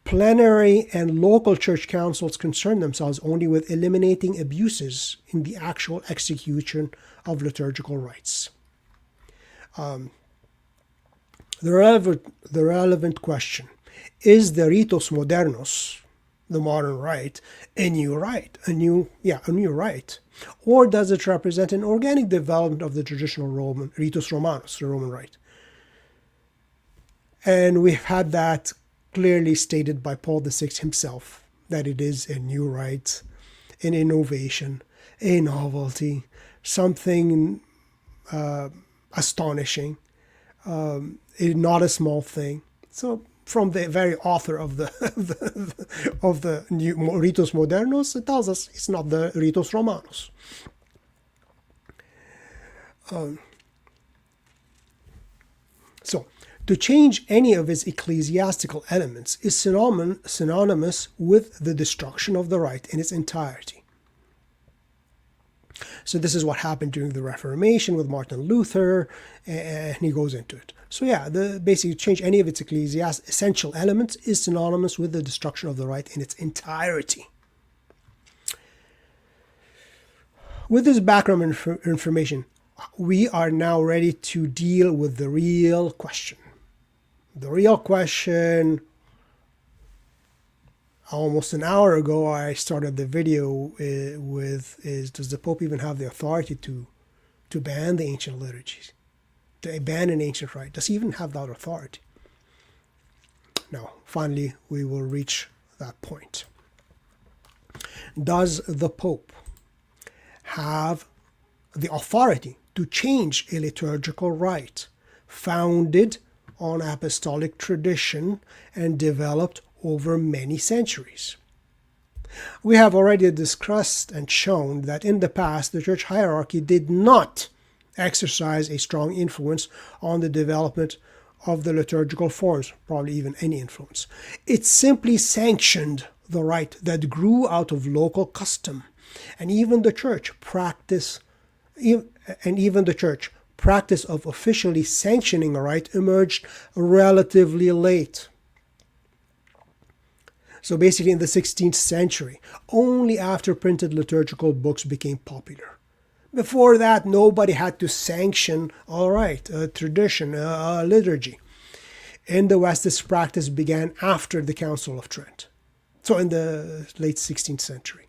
Plenary and local church councils concern themselves only with eliminating abuses in the actual execution of liturgical rites. The relevant question, is the ritus modernus, the modern rite, a new rite? A new rite? Or does it represent an organic development of the traditional Roman ritus Romanus, the Roman rite? And we've had that clearly stated by Paul VI himself, that it is a new rite, an innovation, a novelty, something astonishing, not a small thing. So from the very author of the of the new Ritus Modernus, it tells us it's not the Ritus Romanus. So, to change any of its ecclesiastical elements is synonymous with the destruction of the rite in its entirety. So this is what happened during the Reformation with Martin Luther, and he goes into it. So yeah, basically change any of its essential elements is synonymous with the destruction of the rite in its entirety. With this background information, we are now ready to deal with the real question. The real question, almost an hour ago, I started the video is does the Pope even have the authority to ban the ancient liturgies? To ban an ancient rite? Does he even have that authority? Now, finally, we will reach that point. Does the Pope have the authority to change a liturgical rite founded on apostolic tradition and developed over many centuries? We have already discussed and shown that in the past the church hierarchy did not exercise a strong influence on the development of the liturgical forms, probably even any influence. It simply sanctioned the rite that grew out of local custom, and even the church practice of officially sanctioning a rite emerged relatively late. So basically in the 16th century, only after printed liturgical books became popular. Before that, nobody had to sanction a rite, a tradition, a liturgy. In the West, this practice began after the Council of Trent, so in the late 16th century.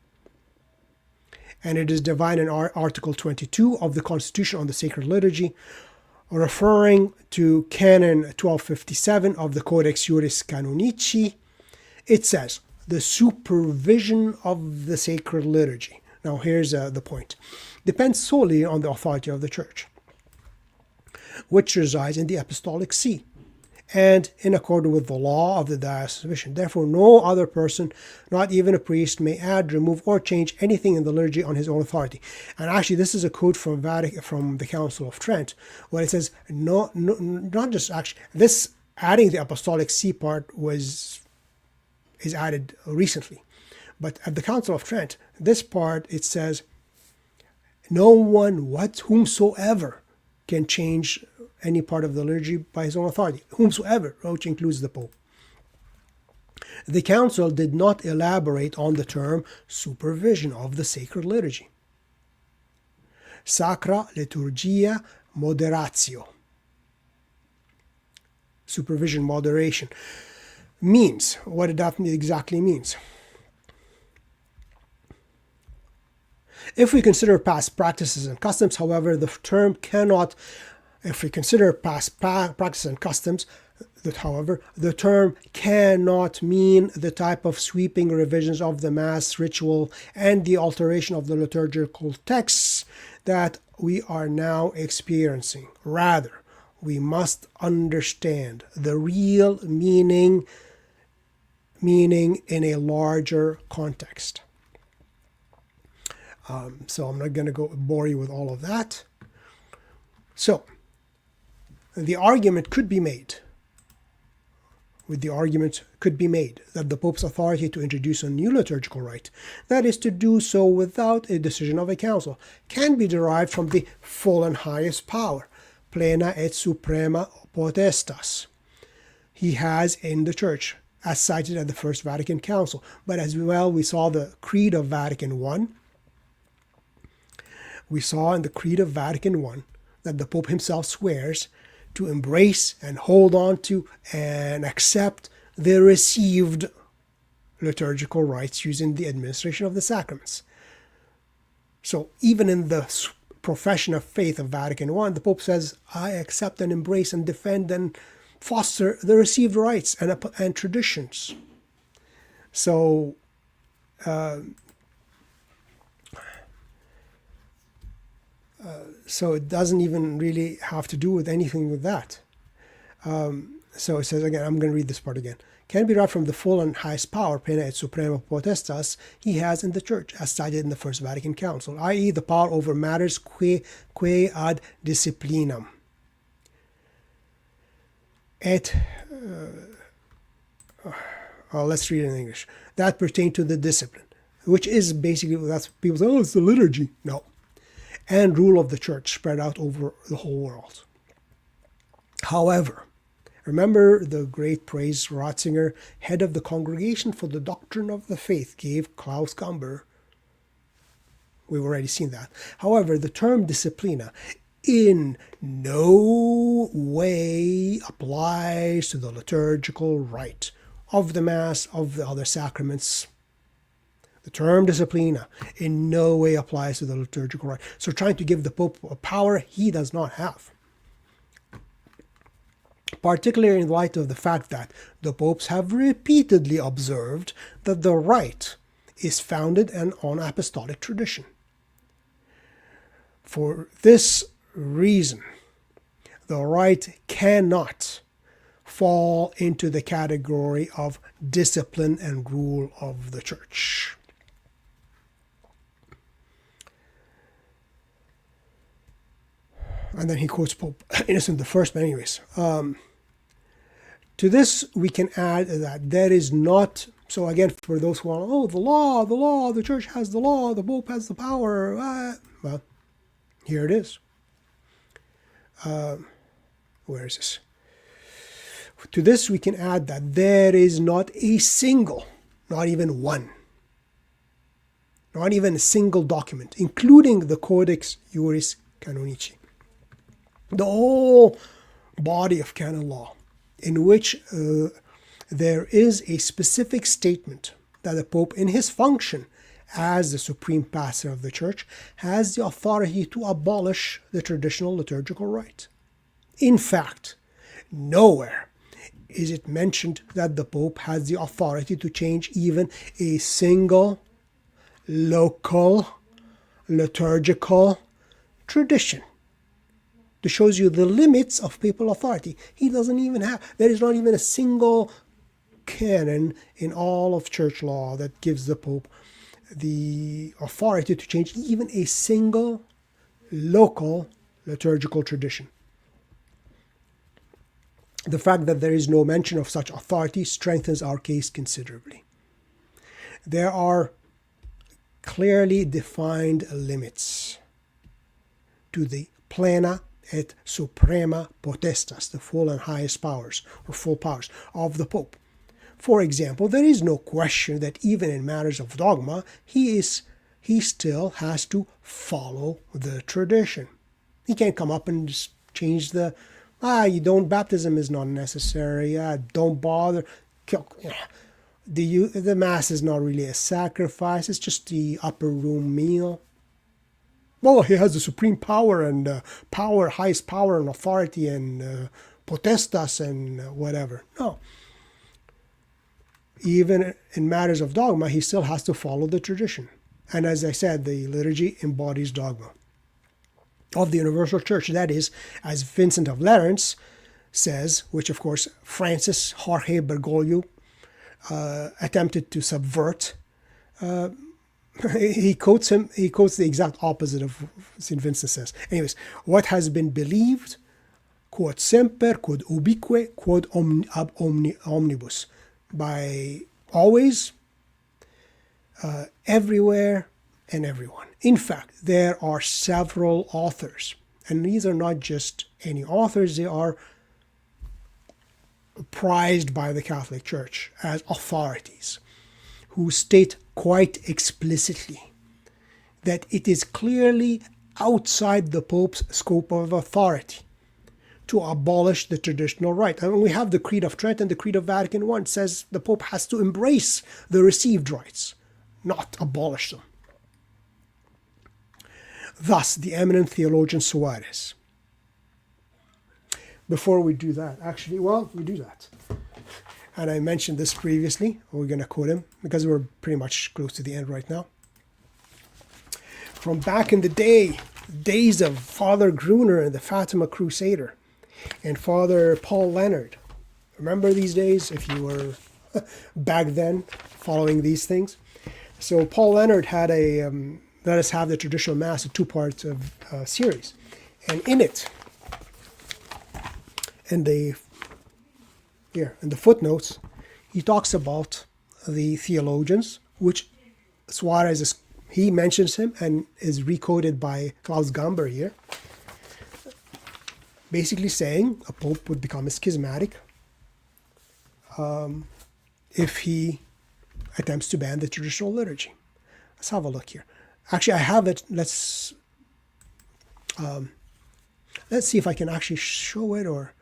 And it is defined in Article 22 of the Constitution on the Sacred Liturgy, referring to Canon 1257 of the Codex Juris Canonici. It says, the supervision of the sacred liturgy. Now here's the point. Depends solely on the authority of the Church, which resides in the Apostolic See, and in accordance with the law of the Diocese of Mission. Therefore, no other person, not even a priest, may add, remove, or change anything in the liturgy on his own authority. And actually, this is a quote from the Council of Trent, where it says, not just actually, this adding the Apostolic See part is added recently. But at the Council of Trent, this part, it says, no one, whomsoever, can change any part of the liturgy by his own authority. Whomsoever, which includes the Pope. The Council did not elaborate on the term supervision of the sacred liturgy. Sacra liturgia moderatio. Supervision, moderation. Means, what that exactly means. If we consider past practices and customs, however, the term cannot, if we consider past practices and customs, the term cannot mean the type of sweeping revisions of the Mass ritual and the alteration of the liturgical texts that we are now experiencing. Rather, we must understand the real meaning in a larger context. So I'm not going to bore you with all of that. So the argument could be made that the Pope's authority to introduce a new liturgical rite, that is to do so without a decision of a council, can be derived from the full and highest power, plena et suprema potestas, he has in the Church, as cited at the First Vatican Council. But as well, we saw the Creed of Vatican I. We saw in the Creed of Vatican I that the Pope himself swears to embrace and hold on to and accept the received liturgical rites used in the administration of the sacraments. So even in the profession of faith of Vatican I, the Pope says, I accept and embrace and defend and foster the received rites and traditions. So so it doesn't even really have to do with anything with that. So it says again, I'm going to read this part again. Can be derived from the full and highest power, plena et suprema potestas, he has in the Church, as cited in the First Vatican Council, i.e. the power over matters quae ad disciplinam. et let's read it in English, that pertain to the discipline, which is basically, that's people say, oh, it's the liturgy. No. And rule of the church spread out over the whole world. However, remember the great praise Ratzinger, head of the Congregation for the Doctrine of the Faith, gave Klaus Gamber. We've already seen that. However, the term disciplina in no way applies to the liturgical rite of the Mass, of the other sacraments. The term disciplina in no way applies to the liturgical rite. So trying to give the Pope a power he does not have. Particularly in light of the fact that the popes have repeatedly observed that the rite is founded on apostolic tradition. For this reason, the rite cannot fall into the category of discipline and rule of the church. And then he quotes Pope Innocent I. But anyways, to this we can add that there is not, so again, for those who are, oh, the law, the church has the law, the Pope has the power. Well, here it is. Where is this? To this we can add that there is not a single, not even one, not even a single document, including the Codex Iuris Canonici, the whole body of canon law, in which there is a specific statement that the Pope, in his function as the supreme pastor of the church, has the authority to abolish the traditional liturgical rite. In fact, nowhere is it mentioned that the Pope has the authority to change even a single local liturgical tradition. This shows you the limits of papal authority. He doesn't even have, there is not even a single canon in all of church law that gives the Pope the authority to change even a single local liturgical tradition. The fact that there is no mention of such authority strengthens our case considerably. There are clearly defined limits to the plena et suprema potestas, the full and highest powers, or full powers, of the Pope. For example, there is no question that even in matters of dogma, he still has to follow the tradition. He can't come up and just change baptism is not necessary, don't bother. The Mass is not really a sacrifice, it's just the upper room meal. Well, he has the supreme power and highest power and authority and potestas and whatever. No. Even in matters of dogma, he still has to follow the tradition. And as I said, the liturgy embodies dogma of the universal church. That is, as Vincent of Lerins says, which of course Francis Jorge Bergoglio attempted to subvert. He quotes the exact opposite of St. Vincent says. Anyways, what has been believed, quod semper, quod ubique, quod ab omnibus, by always, everywhere, and everyone. In fact, there are several authors, and these are not just any authors, they are prized by the Catholic Church as authorities, who state quite explicitly that it is clearly outside the Pope's scope of authority to abolish the traditional rite. I mean, we have the Creed of Trent and the Creed of Vatican I says the Pope has to embrace the received rites, not abolish them. Thus, the eminent theologian Suarez. Before we do that, we do that. And I mentioned this previously. We're going to quote him because we're pretty much close to the end right now. From back in the days of Father Gruner and the Fatima Crusader and Father Paul Leonard. Remember these days, if you were back then following these things? So Paul Leonard had a Let Us Have the Traditional Mass, a two-part series. And in it, in the here in the footnotes, he talks about the theologians, which Suarez is, he mentions him and is recoded by Klaus Gamber here, basically saying a pope would become a schismatic if he attempts to ban the traditional liturgy. Let's have a look here. Actually, I have it. Let's see if I can actually show it, or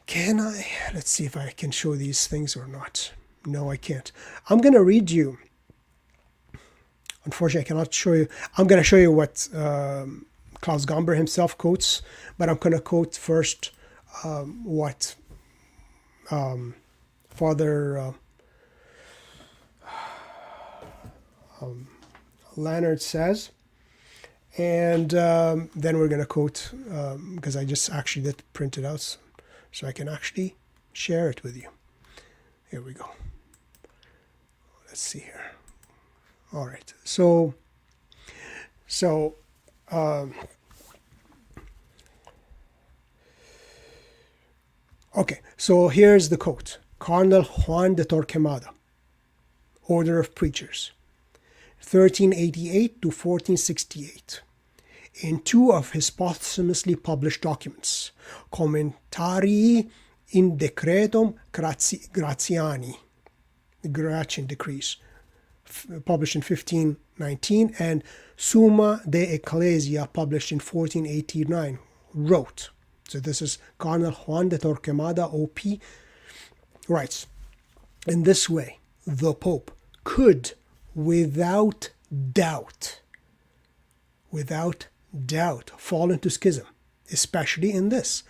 can I? Let's see if I can show these things or not. No, I can't. I'm going to read you. Unfortunately, I cannot show you. I'm going to show you what Klaus Gamber himself quotes, but I'm going to quote first what Father Leonard says, and then we're going to quote, because I just actually did print it out so I can actually share it with you. Here we go. Let's see here. All right. So okay. So here's the quote. Cardinal Juan de Torquemada, Order of Preachers, 1388 to 1468. In two of his posthumously published documents, Commentarii in Decretum Gratiani, the Gratian Decrees, published in 1519, and Summa de Ecclesia, published in 1489, wrote. So this is Cardinal Juan de Torquemada, OP, writes, in this way, the Pope could, without doubt, fall into schism, especially in this.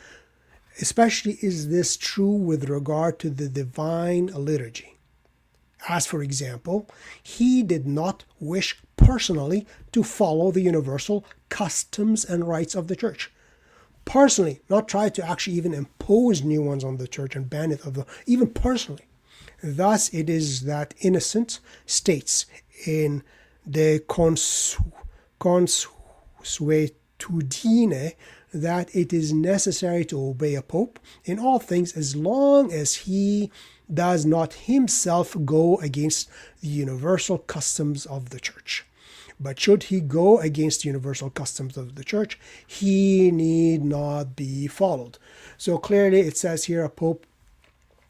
Especially is this true with regard to the divine liturgy. As for example, he did not wish personally to follow the universal customs and rites of the church. Personally, not try to actually even impose new ones on the church and ban it, even personally. Thus it is that Innocent states in De Consuetudine that it is necessary to obey a pope in all things as long as he does not himself go against the universal customs of the church. But should he go against the universal customs of the church, he need not be followed. So clearly it says here a pope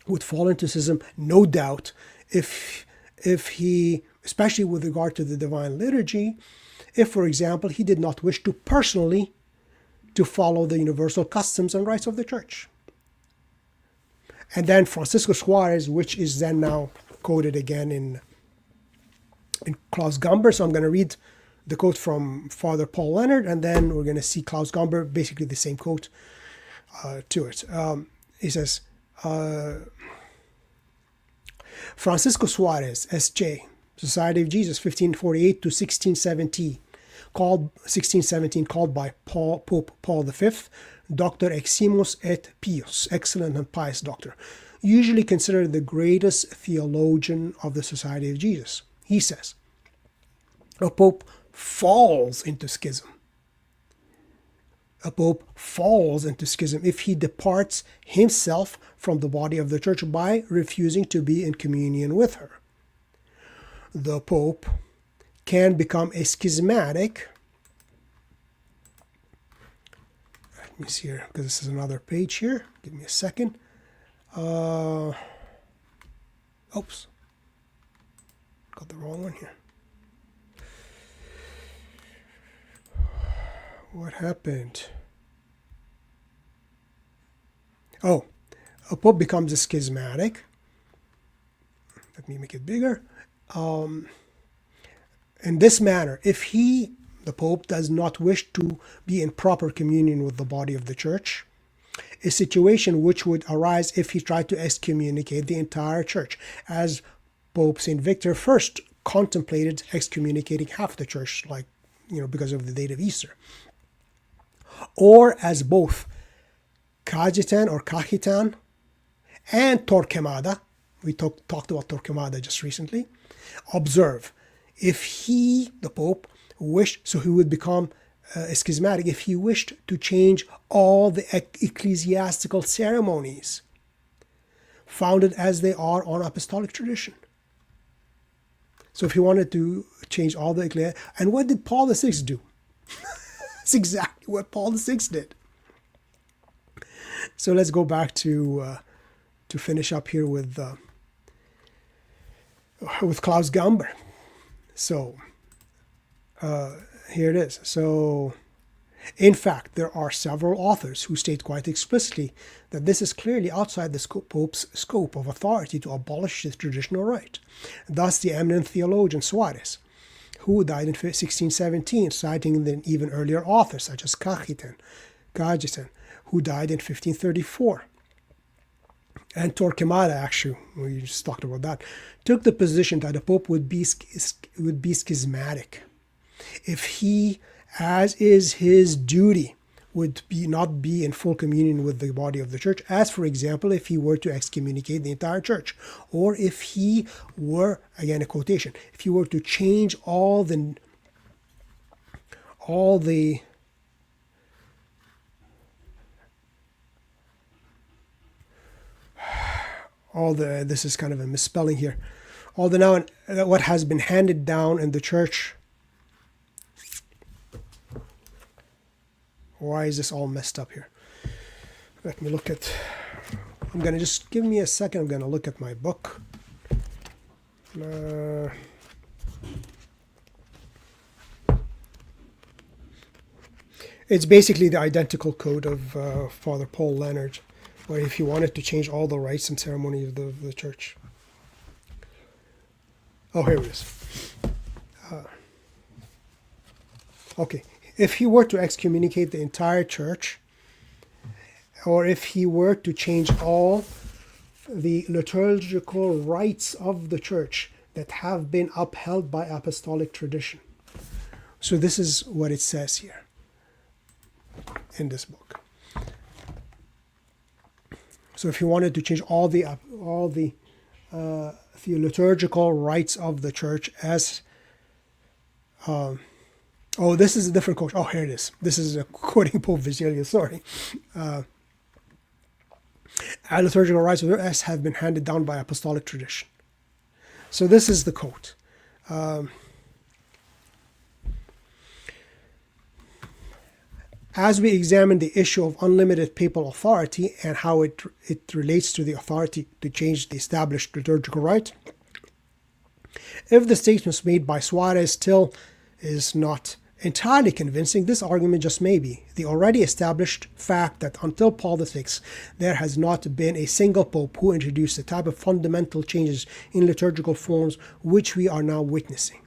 would fall into schism, no doubt, if he, especially with regard to the divine liturgy, if, for example, he did not wish to personally to follow the universal customs and rites of the church. And then Francisco Suarez, which is then now quoted again in Klaus Gamber. So I'm going to read the quote from Father Paul Leonard, and then we're going to see Klaus Gamber, basically the same quote to it. He says, Francisco Suarez, S.J., Society of Jesus, 1548 to 1617, called by Pope Paul V, Doctor Eximus et Pius, excellent and pious doctor, usually considered the greatest theologian of the Society of Jesus. He says, a pope falls into schism. A pope falls into schism if he departs himself from the body of the church by refusing to be in communion with her. The pope can become a schismatic. Let me see here, because this is another page here. Give me a second. Oops. Got the wrong one here. What happened? Oh, a pope becomes a schismatic. Let me make it bigger. In this manner, if he, the Pope, does not wish to be in proper communion with the body of the church, a situation which would arise if he tried to excommunicate the entire church, as Pope St. Victor first contemplated excommunicating half the church, because of the date of Easter. Or as both Cajetan or Cajetan and Torquemada, we talked about Torquemada just recently, observe, if he, the Pope, wished, so he would become a schismatic, if he wished to change all the ecclesiastical ceremonies founded as they are on apostolic tradition. So if he wanted to change all the ecclesia, and what did Paul VI do? That's exactly what Paul VI did. So let's go back to finish up here with Klaus Gamber. So here it is. So in fact, there are several authors who state quite explicitly that this is clearly outside the Pope's scope of authority to abolish the traditional rite. Thus, the eminent theologian Suarez, who died in 1617, citing the even earlier authors such as Cajetan, who died in 1534. And Torquemada, actually, we just talked about that, took the position that the Pope would be schismatic if he, as is his duty, would not be in full communion with the body of the church, as, for example, if he were to excommunicate the entire church, or if he were, again a quotation, if he were to change all the this is kind of a misspelling here, all the now what has been handed down in the church. Why is this all messed up here? Let me look at, I'm going to just, give me a second, I'm going to look at my book. It's basically the identical code of Father Paul Leonard, where if he wanted to change all the rites and ceremonies of the church. Oh, here it is. Okay. If he were to excommunicate the entire church, or if he were to change all the liturgical rites of the church that have been upheld by apostolic tradition. So this is what it says here in this book. So if he wanted to change all the liturgical rites of the church as oh, this is a different quote. Oh, here it is. This is a quoting Pope Vigilius, sorry. Liturgical rites of the church have been handed down by apostolic tradition. So this is the quote. As we examine the issue of unlimited papal authority and how it relates to the authority to change the established liturgical rite, if the statements made by Suarez still is not entirely convincing, this argument just may be. The already established fact that until Paul VI, there has not been a single pope who introduced the type of fundamental changes in liturgical forms which we are now witnessing.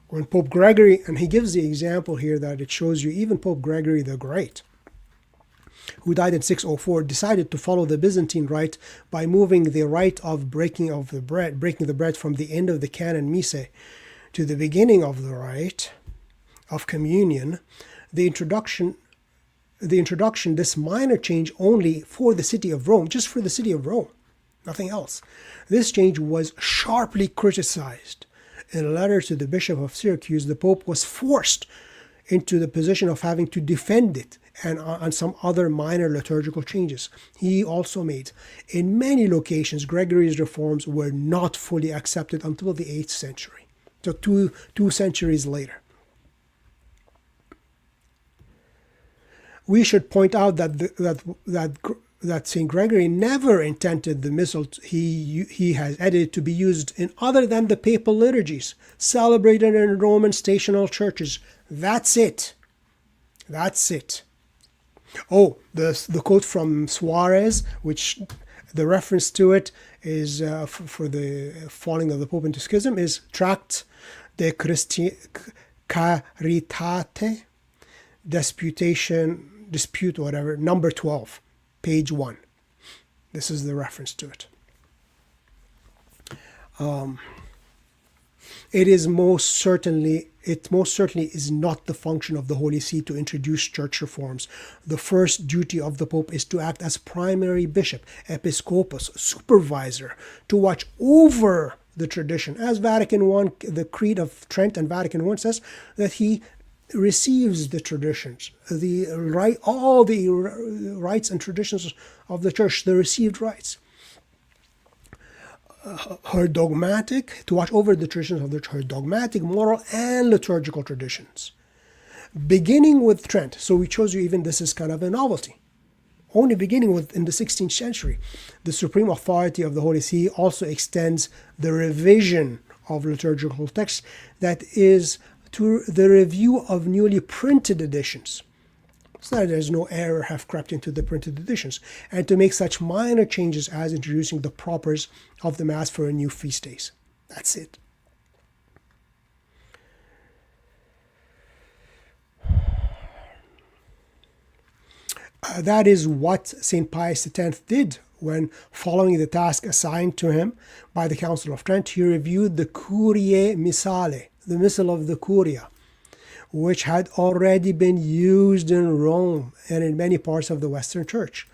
When Pope Gregory, and he gives the example here that it shows you even Pope Gregory the Great, who died in 604, decided to follow the Byzantine rite by moving the rite of breaking the bread from the end of the canon Missae to the beginning of the rite of communion. The introduction, this minor change only for the city of Rome, just for the city of Rome, nothing else. This change was sharply criticized. In a letter to the Bishop of Syracuse, the Pope was forced into the position of having to defend it and on some other minor liturgical changes he also made. In many locations, Gregory's reforms were not fully accepted until the 8th century, so two centuries later. We should point out that St. Gregory never intended the missal he has edited to be used in other than the papal liturgies celebrated in Roman stational churches. That's it. That's it. Oh, the quote from Suarez, which the reference to it is for the falling of the Pope into schism, is Tract de Caritate, dispute, whatever, number 12. Page 1. This is the reference to it. It most certainly is not the function of the Holy See to introduce church reforms. The first duty of the Pope is to act as primary bishop, episcopus, supervisor, to watch over the tradition. As Vatican I, the Creed of Trent and Vatican I says that he receives the traditions, all the rites and traditions of the church, the received rites. Her dogmatic, to watch over the traditions of the church, her dogmatic, moral, and liturgical traditions. Beginning with Trent, so we chose you, even this is kind of a novelty. Only beginning with in the 16th century, the supreme authority of the Holy See also extends the revision of liturgical texts, that is, to the review of newly printed editions, so that there's no error have crept into the printed editions, and to make such minor changes as introducing the propers of the Mass for a new feast days. That's it. That is what St. Pius X did when, following the task assigned to him by the Council of Trent, he reviewed the Curiae Missale, the Missal of the Curia, which had already been used in Rome and in many parts of the Western Church.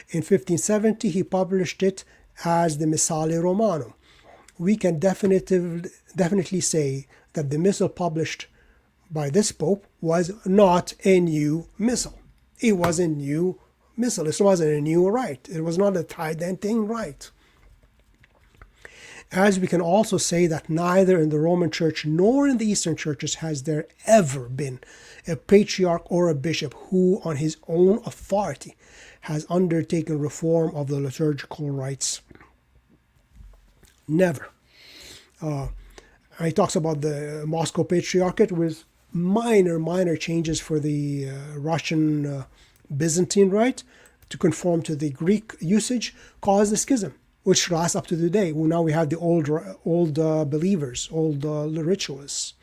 In 1570, he published it as the Missale Romanum. We can definitely say that the Missal published by this Pope was not a new Missal. It was a new Missal. It wasn't a new rite. It was not a tridenting rite. As we can also say that neither in the Roman Church nor in the Eastern churches has there ever been a patriarch or a bishop who, on his own authority, has undertaken reform of the liturgical rites. Never. He talks about the Moscow Patriarchate with minor changes for the Russian Byzantine Rite to conform to the Greek usage, caused a schism, which lasts up to today. Well, now we have the old believers, old ritualists.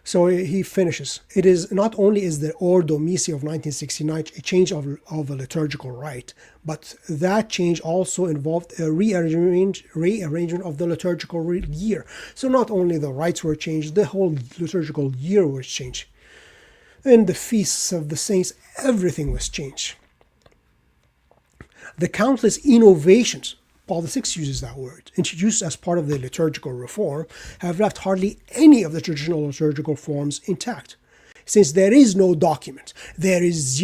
So he finishes. It is not only is the Ordo Missae of 1969 a change of a liturgical rite, but that change also involved a rearrangement of the liturgical year. So not only the rites were changed, the whole liturgical year was changed. In the feasts of the saints, everything was changed. The countless innovations, Paul VI uses that word, introduced as part of the liturgical reform, have left hardly any of the traditional liturgical forms intact. Since there is no document, there is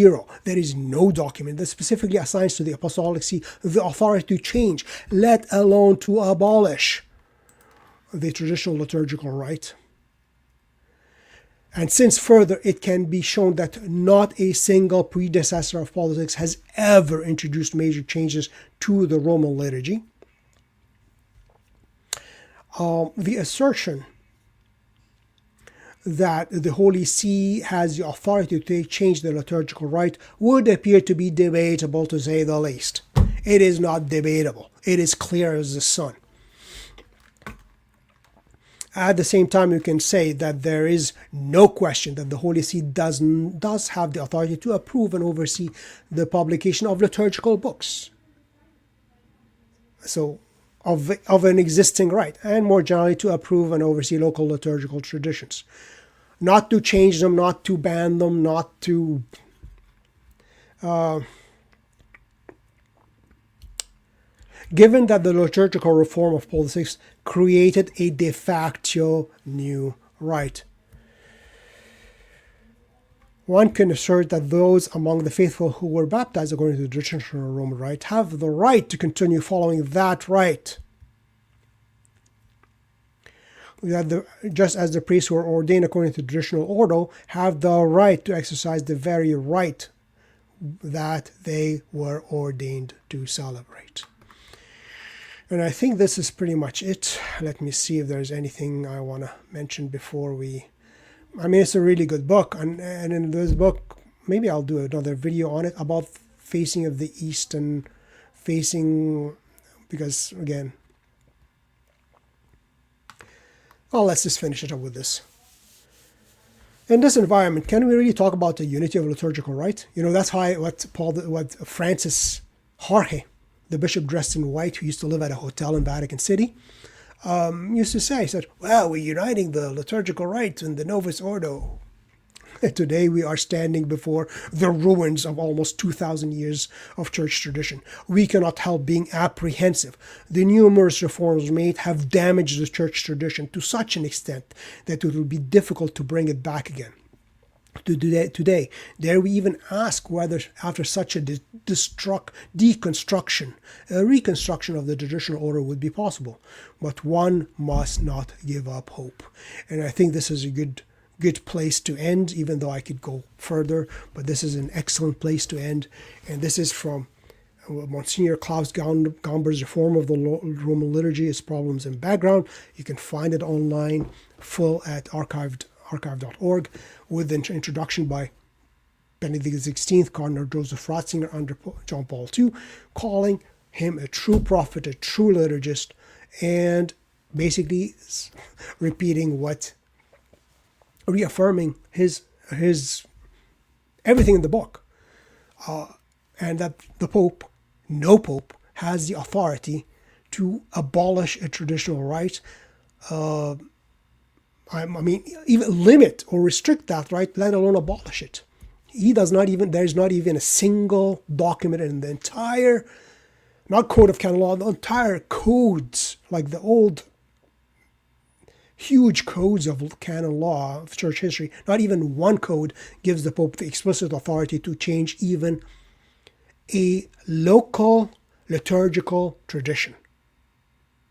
no document that specifically assigns to the Apostolic See the authority to change, let alone to abolish, the traditional liturgical rite. And since further it can be shown that not a single predecessor of Paul VI has ever introduced major changes to the Roman liturgy, the assertion that the Holy See has the authority to change the liturgical rite would appear to be debatable, to say the least. It is not debatable. It is clear as the sun. At the same time, you can say that there is no question that the Holy See does have the authority to approve and oversee the publication of liturgical books. So, of an existing rite, and more generally to approve and oversee local liturgical traditions. Not to change them, not to ban them, not to given that the liturgical reform of Paul VI created a de facto new rite. One can assert that those among the faithful who were baptized according to the traditional Roman rite have the right to continue following that rite. Just as the priests who are ordained according to the traditional ordo have the right to exercise the very rite that they were ordained to celebrate. And I think this is pretty much it. Let me see if there's anything I want to mention before we... I mean, it's a really good book. And in this book, maybe I'll do another video on it about facing of the East and facing... Because, again... Well, let's just finish it up with this. In this environment, can we really talk about the unity of liturgical rite? You know, that's what Francis Jorge, the bishop dressed in white who used to live at a hotel in Vatican City, used to say. He said, well, we're uniting the liturgical rite and the Novus Ordo. Today we are standing before the ruins of almost 2,000 years of church tradition. We cannot help being apprehensive. The numerous reforms made have damaged the church tradition to such an extent that it will be difficult to bring it back again. Today, dare we even ask whether, after such a deconstruction, a reconstruction of the traditional order would be possible. But one must not give up hope. And I think this is a good place to end, even though I could go further, but this is an excellent place to end. And this is from Monsignor Klaus Gomber's Reform of the Roman Liturgy, Its Problems and Background. You can find it online, full at archive.org, with an introduction by Benedict XVI, Cardinal Joseph Ratzinger under John Paul II, calling him a true prophet, a true liturgist, and basically reaffirming his everything in the book, and that the Pope, no Pope, has the authority to abolish a traditional rite. I mean, even limit or restrict that right, let alone abolish it. There's not even a single document in the entire, not code of canon law, the entire codes, like the old huge codes of canon law of church history, not even one code gives the Pope the explicit authority to change even a local liturgical tradition,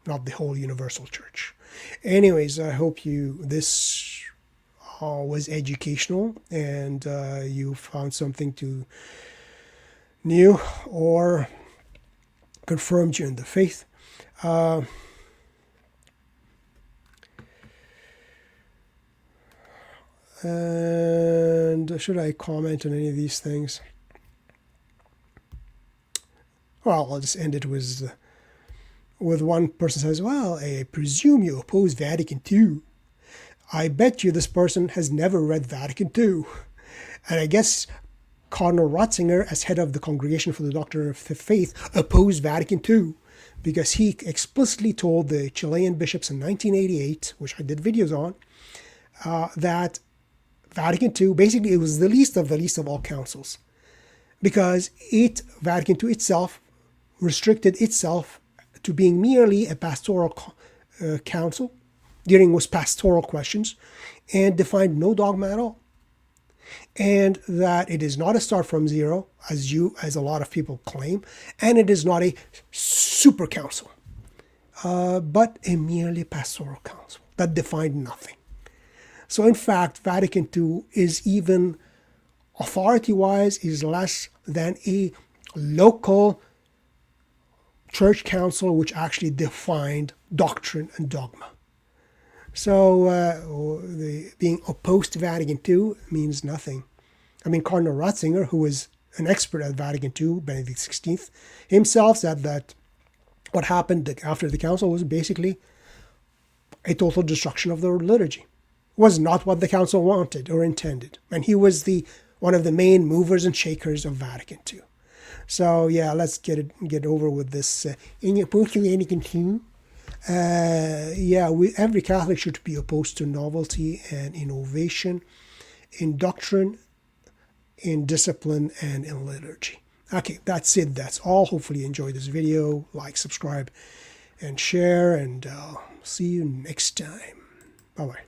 not the whole universal church. Anyways, I hope this was educational and you found something new or confirmed you in the faith. And should I comment on any of these things? Well, I'll just end it with one person says, well, I presume you oppose Vatican II. I bet you this person has never read Vatican II. And I guess Cardinal Ratzinger, as head of the Congregation for the Doctrine of the Faith, opposed Vatican II because he explicitly told the Chilean bishops in 1988, which I did videos on, that Vatican II, basically it was the least of all councils, because Vatican II itself restricted itself to being merely a pastoral council, dealing with pastoral questions, and defined no dogma at all. And that it is not a start from zero, as a lot of people claim, and it is not a super council, but a merely pastoral council that defined nothing. So in fact, Vatican II is even authority-wise is less than a local church council which actually defined doctrine and dogma. So being opposed to Vatican II means nothing. I mean, Cardinal Ratzinger, who was an expert at Vatican II, Benedict XVI, himself said that what happened after the council was basically a total destruction of the liturgy. It was not what the council wanted or intended. And he was one of the main movers and shakers of Vatican II. So yeah, let's get over with this. In opposed to Vatican II, every Catholic should be opposed to novelty and innovation in doctrine, in discipline, and in liturgy. Okay, that's it. That's all. Hopefully you enjoyed this video. Like, subscribe, and share, and see you next time. Bye-bye.